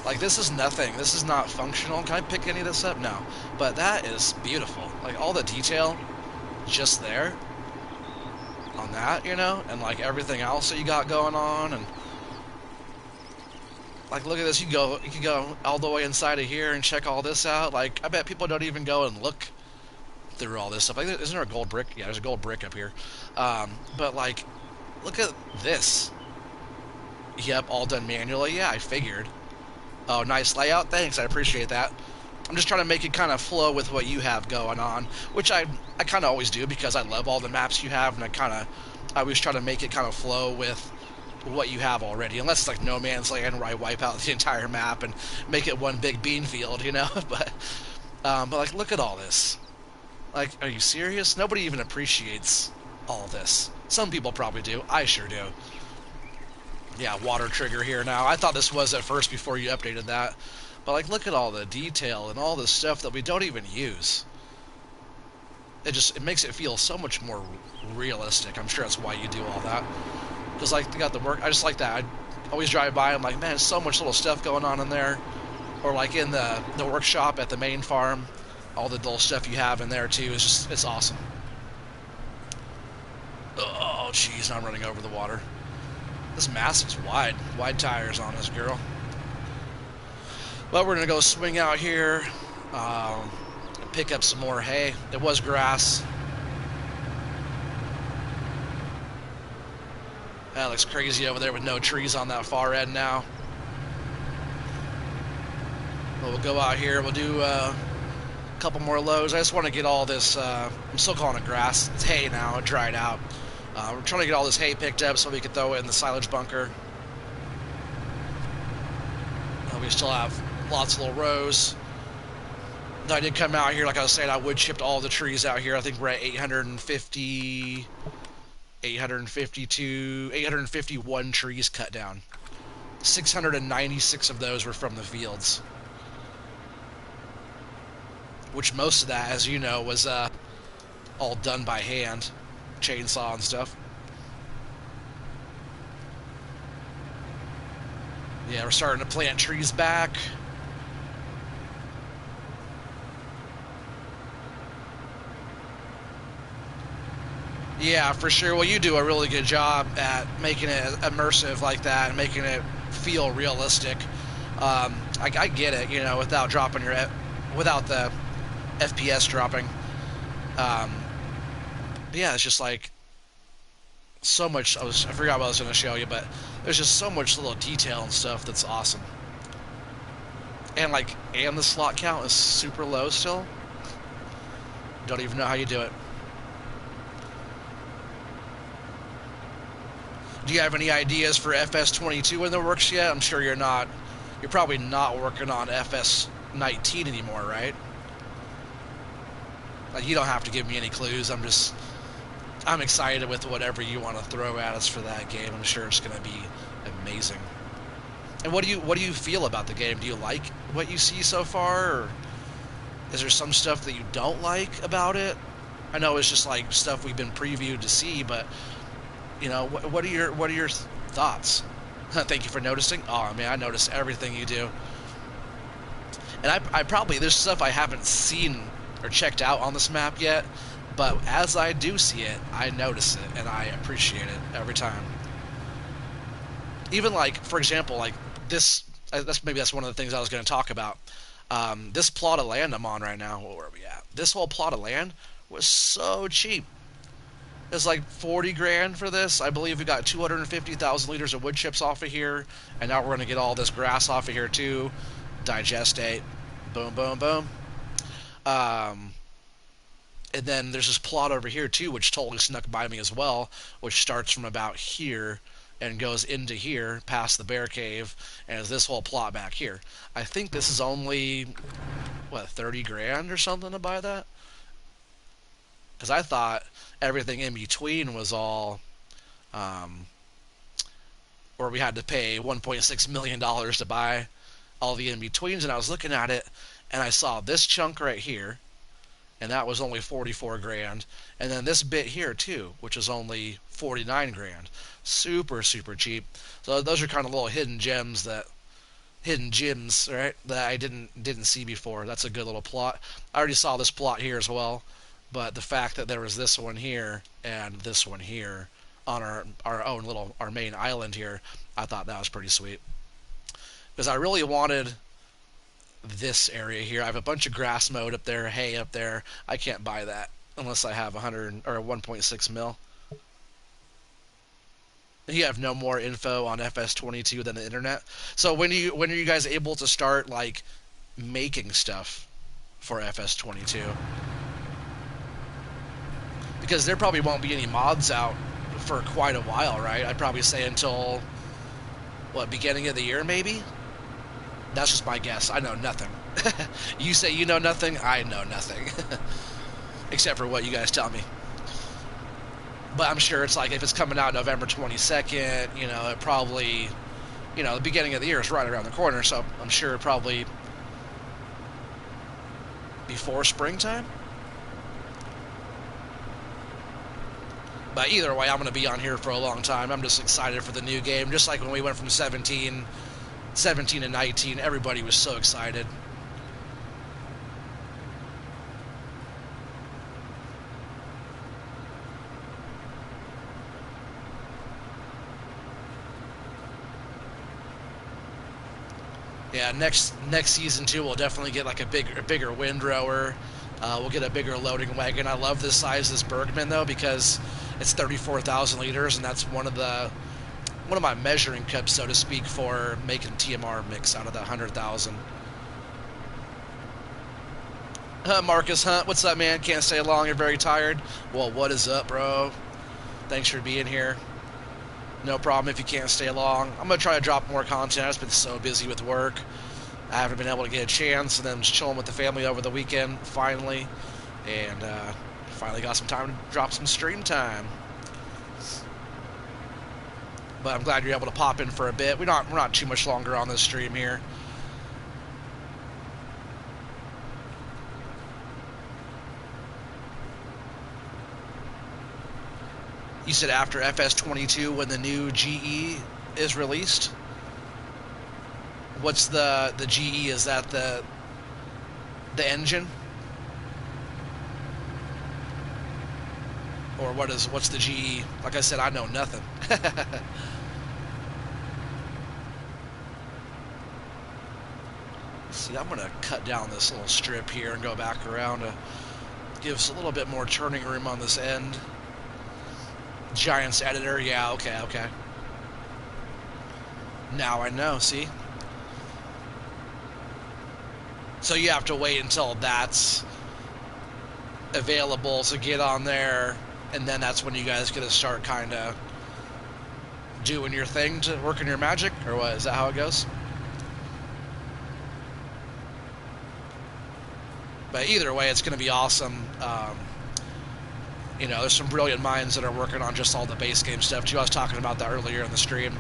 Like, this is nothing. This is not functional. Can I pick any of this up? No. But that is beautiful. Like, all the detail just there on that, you know? And, like, everything else that you got going on. And, like, look at this. You can go all the way inside of here and check all this out. Like, I bet people don't even go and look through all this stuff. Like, isn't there a gold brick? Yeah, there's a gold brick up here. But, like, look at this. Yep, all done manually. Yeah, I figured. Oh, nice layout. Thanks, I appreciate that. I'm just trying to make it kind of flow with what you have going on, which I kind of always do because I love all the maps you have, and I always try to make it kind of flow with what you have already, unless it's like No Man's Land where I wipe out the entire map and make it one big bean field, you know? But like, look at all this. Like, are you serious? Nobody even appreciates all this. Some people probably do. I sure do. Yeah, water trigger here now. I thought this was at first before you updated that. But, like, look at all the detail and all the stuff that we don't even use. It makes it feel so much more realistic. I'm sure that's why you do all that. Because, like, they got the work. I just like that. I always drive by, I'm like, man, there's so much little stuff going on in there. Or, like, in the workshop at the main farm. All the little stuff you have in there, too. It's awesome. Oh, jeez, now I'm running over the water. This mass is wide. Wide tires on this girl. But we're going to go swing out here. And pick up some more hay. It was grass. That looks crazy over there with no trees on that far end now. But we'll go out here. We'll do a couple more loads. I just want to get all this... I'm still calling it grass. It's hay now. It dried out. We're trying to get all this hay picked up so we can throw it in the silage bunker. We still have lots of little rows. I did come out here, like I was saying, I wood chipped all the trees out here. I think we're at 851 trees cut down. 696 of those were from the fields. Which most of that, as you know, was all done by hand. Chainsaw and stuff. Yeah, we're starting to plant trees back. Yeah, for sure. Well, you do a really good job at making it immersive like that and making it feel realistic. I get it, you know, without dropping without the FPS dropping. But yeah, it's just like So much. I forgot what I was going to show you, but there's just so much little detail and stuff that's awesome. And the slot count is super low still. Don't even know how you do it. Do you have any ideas for FS22 in the works yet? I'm sure you're not. You're probably not working on FS19 anymore, right? Like, you don't have to give me any clues. I'm excited with whatever you want to throw at us for that game. I'm sure it's going to be amazing. And what do you feel about the game? Do you like what you see so far, or is there some stuff that you don't like about it? I know it's just like stuff we've been previewed to see, but what are your thoughts? Thank you for noticing. Oh man, I notice everything you do, and I probably there's stuff I haven't seen or checked out on this map yet, but as I do see it, I notice it and I appreciate it every time. Even like, for example, like this. That's one of the things I was going to talk about. This plot of land I'm on right now. Where are we at? This whole plot of land was so cheap. It's like 40 grand for this. I believe we got 250,000 liters of wood chips off of here, and now we're going to get all this grass off of here too. Digestate. Boom, boom, boom. Um, and then there's this plot over here too, which totally snuck by me as well, which starts from about here and goes into here past the bear cave, and is this whole plot back here. I think this is only 30 grand or something to buy that, because I thought everything in between was all where we had to pay $1.6 million to buy all the in-betweens, and I was looking at it and I saw this chunk right here, and that was only 44 grand, and then this bit here too, which is only 49 grand. Super cheap. So those are kind of little hidden gems, right, that I didn't see before. That's a good little plot. I already saw this plot here as well, but the fact that there was this one here and this one here on our main island here, I thought that was pretty sweet, because I really wanted this area here. I have a bunch of grass mowed up there, hay up there. I can't buy that unless I have 100 or 1.6 mil. You have no more info on FS22 than the internet. So when are you guys able to start like making stuff for FS22? Because there probably won't be any mods out for quite a while, right? I'd probably say until beginning of the year maybe. That's just my guess. I know nothing. You say you know nothing, I know nothing. Except for what you guys tell me. But I'm sure it's like, if it's coming out November 22nd, it probably, the beginning of the year is right around the corner, so I'm sure probably before springtime. But either way, I'm going to be on here for a long time. I'm just excited for the new game. Just like when we went from 17 to 19, everybody was so excited. Yeah, next season too, we'll definitely get like a bigger windrower. We'll get a bigger loading wagon. I love this size, this Bergman though, because it's 34,000 liters, and that's one of my measuring cups, so to speak, for making TMR mix out of that 100,000. Marcus Hunt, what's up, man? Can't stay long. You're very tired. Well, what is up, bro? Thanks for being here. No problem if you can't stay long. I'm going to try to drop more content. I've just been so busy with work. I haven't been able to get a chance, and then just chilling with the family over the weekend, finally. And finally got some time to drop some stream time. But I'm glad you're able to pop in for a bit. We're not too much longer on this stream here. You said after FS22 when the new GE is released? What's the GE? Is that the engine? Or what's the GE? Like I said, I know nothing. See, I'm going to cut down this little strip here and go back around to give us a little bit more turning room on this end. Giants editor, yeah, okay, okay. Now I know, see? So you have to wait until that's available to get on there, and then that's when you guys get to start kind of doing your thing to work in your magic, or what? Is that how it goes? But either way, it's going to be awesome. You know, there's some brilliant minds that are working on just all the base game stuff too. I was talking about that earlier in the stream.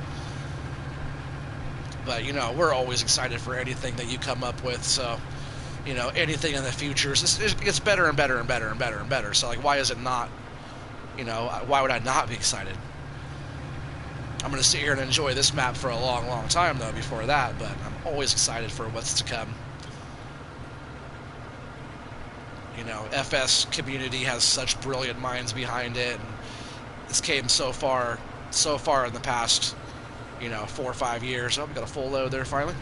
But, you know, we're always excited for anything that you come up with, so, you know, anything in the future, it gets better and better and better and better and better. So, like, why is it not, you know, why would I not be excited? I'm going to sit here and enjoy this map for a long, long time, though, before that, but I'm always excited for what's to come. You know, FS community has such brilliant minds behind it, and it's came so far in the past, you know, 4 or 5 years. Oh, we got a full load there finally.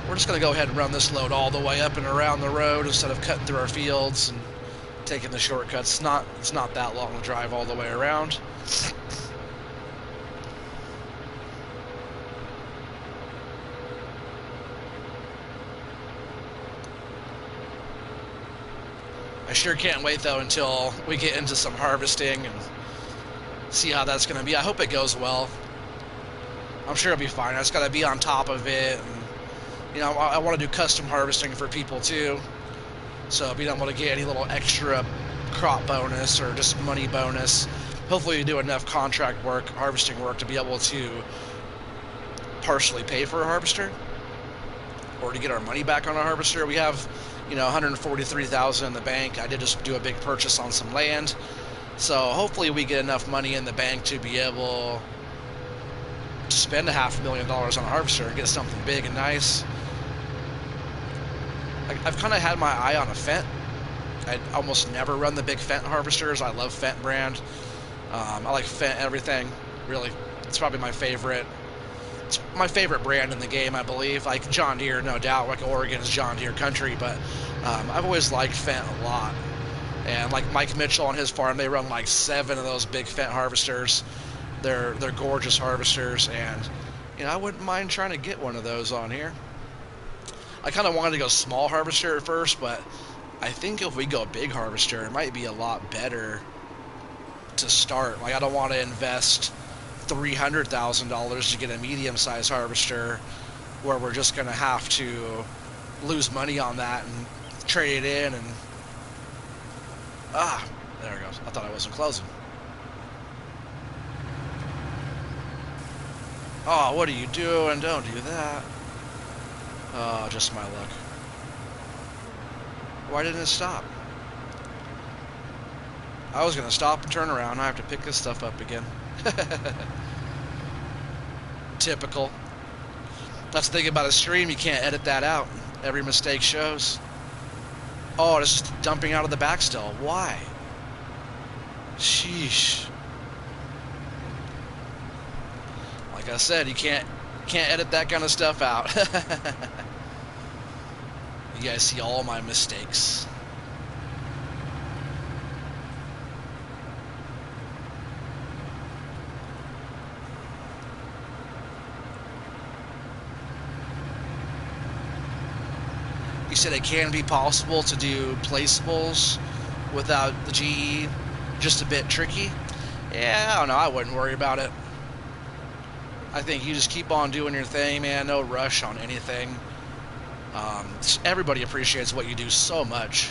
We're just going to go ahead and run this load all the way up and around the road instead of cutting through our fields and taking the shortcuts. It's not that long to drive all the way around. I sure can't wait, though, until we get into some harvesting and see how that's going to be. I hope it goes well. I'm sure it'll be fine. I just got to be on top of it. And, you know, I want to do custom harvesting for people, too. So being able to get any little extra crop bonus or just money bonus. Hopefully you do enough contract work, harvesting work, to be able to partially pay for a harvester or to get our money back on a harvester. We have, you know, 143,000 in the bank. I did just do a big purchase on some land, so hopefully we get enough money in the bank to be able to spend $500,000 on a harvester and get something big and nice. I've kind of had my eye on a Fent. I almost never run the big Fent harvesters. I love Fent brand. I like Fent everything, really. It's probably my favorite. It's my favorite brand in the game, I believe. Like John Deere, no doubt. Like Oregon is John Deere country, but I've always liked Fent a lot. And like Mike Mitchell on his farm, they run like 7 of those big Fent harvesters. They're gorgeous harvesters, and you know, I wouldn't mind trying to get one of those on here. I kind of wanted to go small harvester at first, but I think if we go big harvester, it might be a lot better to start. Like, I don't want to invest $300,000 to get a medium-sized harvester where we're just going to have to lose money on that and trade it in. And there it goes. I thought I wasn't closing. Oh, what are you doing? Don't do that. Oh, just my luck. Why didn't it stop? I was going to stop and turn around. I have to pick this stuff up again. Typical. That's the thing about a stream. You can't edit that out. Every mistake shows. Oh, it's just dumping out of the back still. Why? Sheesh. Like I said, you can't edit that kind of stuff out. You guys see all my mistakes. You said it can be possible to do placeables without the GE. Just a bit tricky. Yeah, I don't know. I wouldn't worry about it. I think you just keep on doing your thing, man. No rush on anything. Everybody appreciates what you do so much.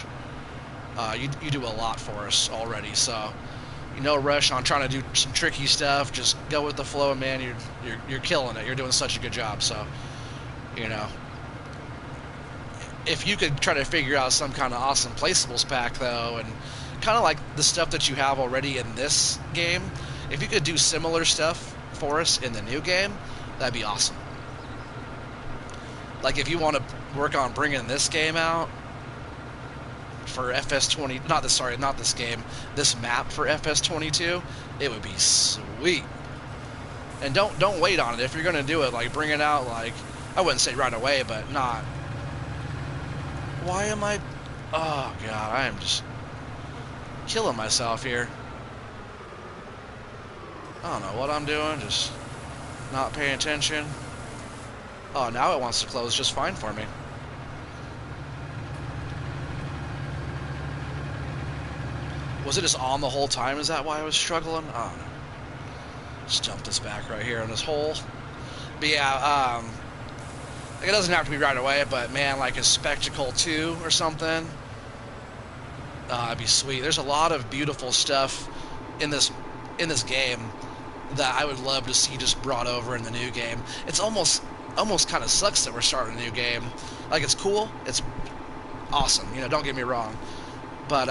You do a lot for us already, so no rush on trying to do some tricky stuff. Just go with the flow, man. You're killing it. You're doing such a good job. So, you know, if you could try to figure out some kind of awesome placeables pack, though, and kind of like the stuff that you have already in this game, if you could do similar stuff for us in the new game, that'd be awesome. Like, if you want to work on bringing this game out for FS20, not this game, this map for FS22, it would be sweet. And don't wait on it. If you're gonna do it, like, bring it out, like, I wouldn't say right away, but not. Why am I? Oh god, I am just killing myself here. I don't know what I'm doing, just not paying attention. Oh, now it wants to close just fine for me. Was it just on the whole time? Is that why I was struggling? Oh, no. Just dump this back right here in this hole. But yeah, like it doesn't have to be right away, but man, like a Spectacle 2 or something, it'd be sweet. There's a lot of beautiful stuff in this game that I would love to see just brought over in the new game. It's almost kind of sucks that we're starting a new game. Like it's cool, it's awesome, don't get me wrong, but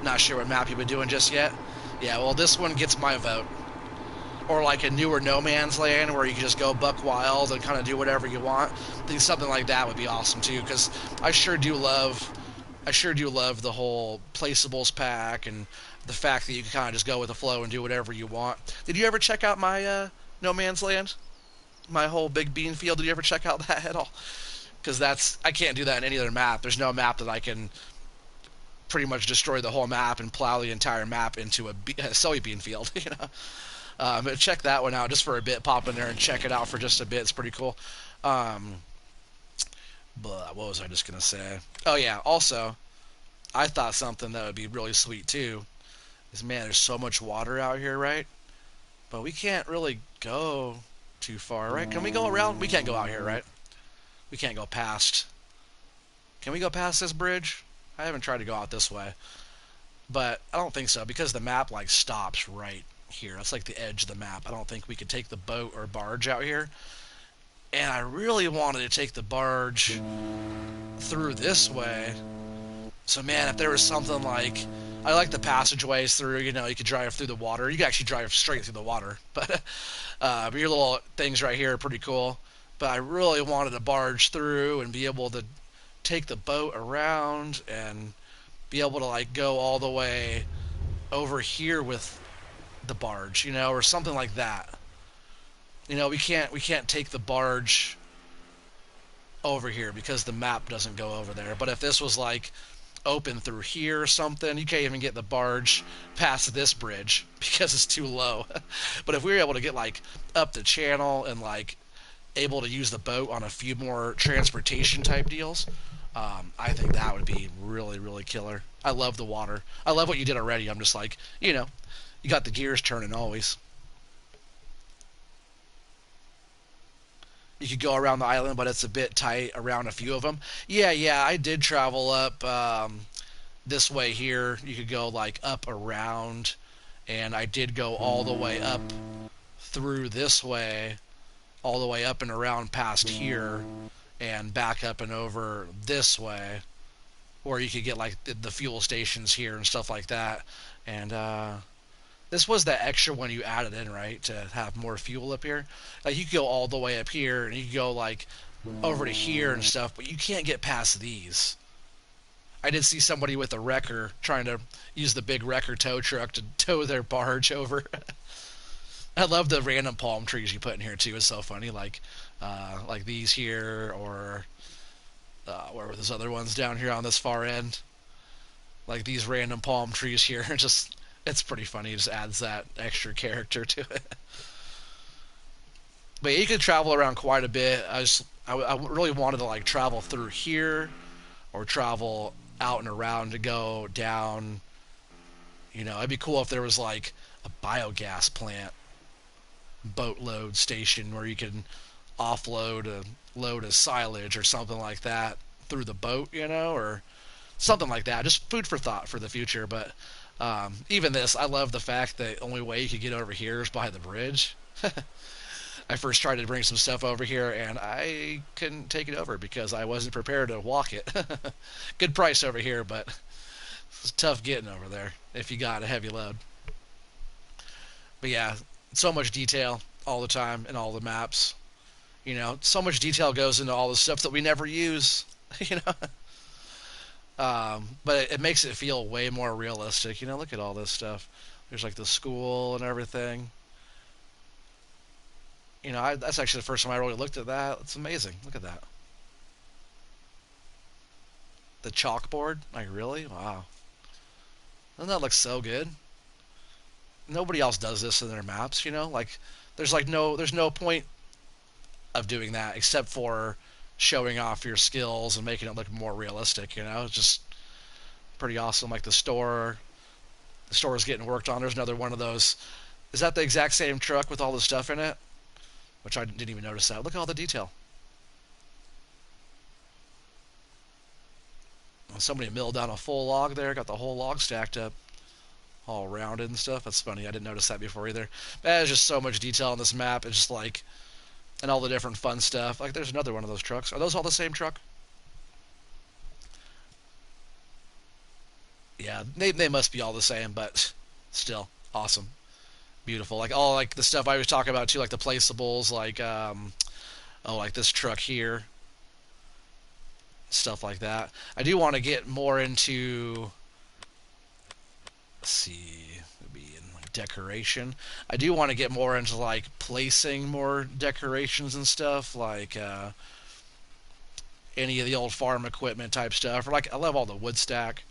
not sure what map you've been doing just yet. Yeah, well, this one gets my vote. Or like a newer No Man's Land where you can just go buck wild and kind of do whatever you want. I think something like that would be awesome too, because I sure do love the whole placeables pack and the fact that you can kind of just go with the flow and do whatever you want. Did you ever check out my No Man's Land? My whole big bean field? Did you ever check out that at all? Because I can't do that in any other map. There's no map that I can pretty much destroy the whole map and plow the entire map into a soybean field. But check that one out just for a bit. Pop in there and check it out for just a bit. It's pretty cool. Um, but what was I just gonna say? Oh yeah. Also, I thought something that would be really sweet too is, man, there's so much water out here, right? But we can't really go too far, right? Can we go around? We can't go out here, right? We can't go past. Can we go past this bridge? I haven't tried to go out this way, but I don't think so because the map like stops right here. That's like the edge of the map. I don't think we could take the boat or barge out here. And I really wanted to take the barge through this way. So man, if there was something like, I like the passageways through, you could drive through the water. You could actually drive straight through the water. But your little things right here are pretty cool. But I really wanted to barge through and be able to take the boat around and be able to like go all the way over here with the barge, or something like that. We can't take the barge over here because the map doesn't go over there. But if this was like open through here or something, you can't even get the barge past this bridge because it's too low. But if we were able to get like up the channel and like able to use the boat on a few more transportation type deals, I think that would be really, really killer. I love the water. I love what you did already. I'm just like, you got the gears turning always. You could go around the island, but it's a bit tight around a few of them. Yeah, I did travel up this way here. You could go like up around, and I did go all the way up through this way, all the way up and around past here, and back up and over this way, or you could get like the fuel stations here and stuff like that. And this was that extra one you added in, right, to have more fuel up here. Like you could go all the way up here, and you could go like over to here and stuff, but you can't get past these. I did see somebody with a wrecker trying to use the big wrecker tow truck to tow their barge over. I love the random palm trees you put in here too. It's so funny, like these here, or where were those other ones down here on this far end? Like these random palm trees here. Just it's pretty funny. It just adds that extra character to it. But yeah, you could travel around quite a bit. I really wanted to like travel through here, or travel out and around to go down. It'd be cool if there was like a biogas plant boatload station where you can offload a load of silage or something like that through the boat, or something like that. Just food for thought for the future. But even this, I love the fact that the only way you could get over here is by the bridge. I first tried to bring some stuff over here, and I couldn't take it over because I wasn't prepared to walk it. Good price over here, but it's tough getting over there if you got a heavy load. But yeah, so much detail all the time in all the maps. So much detail goes into all the stuff that we never use. you know. But it makes it feel way more realistic. Look at all this stuff. There's like the school and everything. That's actually the first time I really looked at that. It's amazing. Look at that. The chalkboard? Like, really? Wow. Doesn't that look so good? nobody else does this in their maps. You know, like there's no point of doing that except for showing off your skills and making it look more realistic. You know, it's just pretty awesome. Like the store is getting worked on. There's another one of those. Is that the exact same truck with all the stuff in it? Which I didn't even notice that. Look at all the detail. Somebody milled down a full log there. Got the whole log stacked up, all rounded and stuff. That's funny. I didn't notice that before either. There's just so much detail on this map. It's just like, and all the different fun stuff. Like there's another one of those trucks. Are those all the same truck? Yeah, they must be all the same, but still awesome, beautiful. Like all like the stuff I was talking about too, like the placeables, like oh like this truck here, stuff like that. I do want to get more into, let's see, maybe in like decoration. I do want to get more into like placing more decorations and stuff, like any of the old farm equipment type stuff. Or like I love all the wood stack,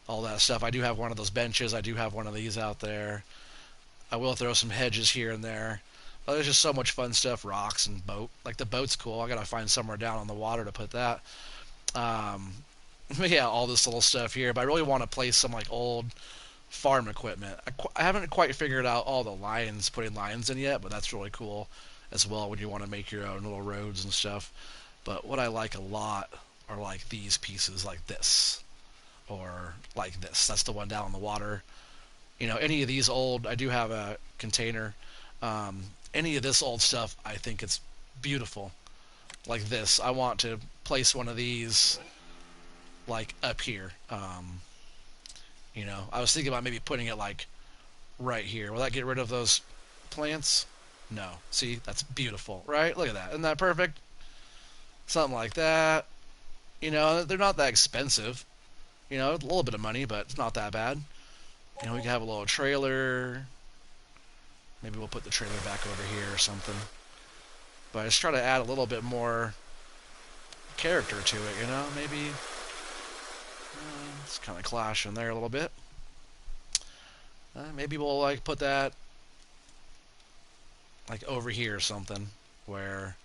all that stuff. I do have one of those benches. I do have one of these out there. I will throw some hedges here and there. But there's just so much fun stuff. Rocks and boat. Like the boat's cool. I gotta find somewhere down on the water to put that. Um, yeah, all this little stuff here. But I really want to place some like old farm equipment. I haven't quite figured out all the lines, putting lines in yet, but that's really cool as well when you want to make your own little roads and stuff. But what I like a lot are like these pieces, like this, or like this. That's the one down in the water. You know, any of these old, I do have a container. Any of this old stuff, I think it's beautiful. Like this, I want to place one of these like up here. You know, I was thinking about maybe putting it like right here. Will that get rid of those plants? No. See, that's beautiful, right? Look at that. Isn't that perfect? Something like that. You know, they're not that expensive. You know, a little bit of money, but it's not that bad. You know, we can have a little trailer. Maybe we'll put the trailer back over here or something. But I just try to add a little bit more character to it, you know? Maybe it's kind of clashing there a little bit. Maybe we'll like put that like over here or something where,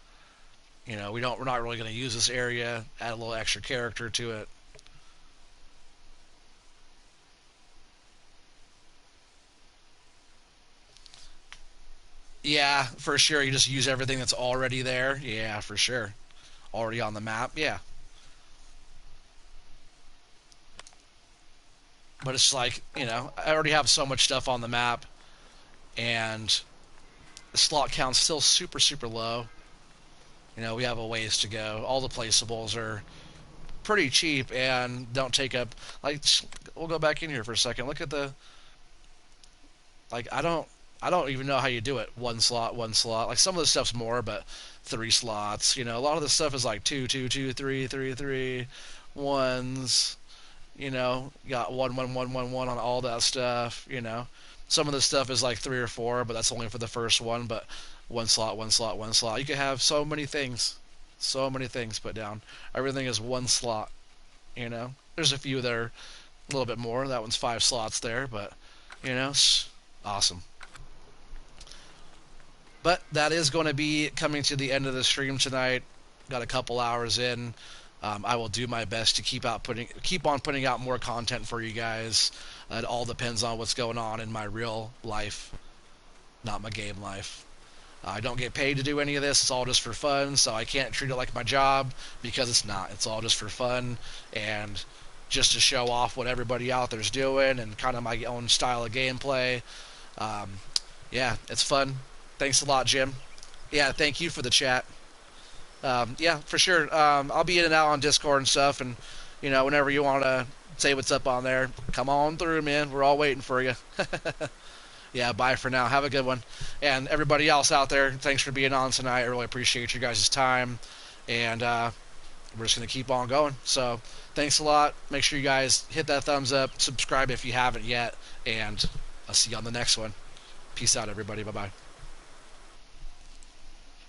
you know, we're not really going to use this area. Add a little extra character to it. Yeah, for sure. You just use everything that's already there. Yeah, for sure. Already on the map. Yeah. But it's like, you know, I already have so much stuff on the map, and the slot count's still super, super low. You know, we have a ways to go. All the placeables are pretty cheap and don't take up. Like, we'll go back in here for a second. Look at the. Like, I don't even know how you do it. One slot, one slot. Like some of the stuff's more, but 3 slots. You know, a lot of the stuff is like two, two, two, three, three, three, ones. You know, got one, one, one, one, one on all that stuff. You know, some of the stuff is like 3 or 4, but that's only for the first one. But one slot, one slot, one slot. You can have so many things put down. Everything is one slot. You know, there's a few that are a little bit more. That one's 5 slots there, but you know, awesome. But that is going to be coming to the end of the stream tonight. Got a couple hours in. I will do my best to keep on putting out more content for you guys. It all depends on what's going on in my real life, not my game life. I don't get paid to do any of this. It's all just for fun, so I can't treat it like my job because it's not. It's all just for fun and just to show off what everybody out there's doing and kind of my own style of gameplay. Um, yeah, it's fun. Thanks a lot, Jim. Yeah, thank you for the chat. Yeah, for sure. I'll be in and out on Discord and stuff, and you know, whenever you want to say what's up on there, come on through, man. We're all waiting for you. Yeah, bye for now. Have a good one. And everybody else out there, thanks for being on tonight. I really appreciate you guys' time, and we're just gonna keep on going. So, thanks a lot. Make sure you guys hit that thumbs up, subscribe if you haven't yet, and I'll see you on the next one. Peace out, everybody. Bye bye.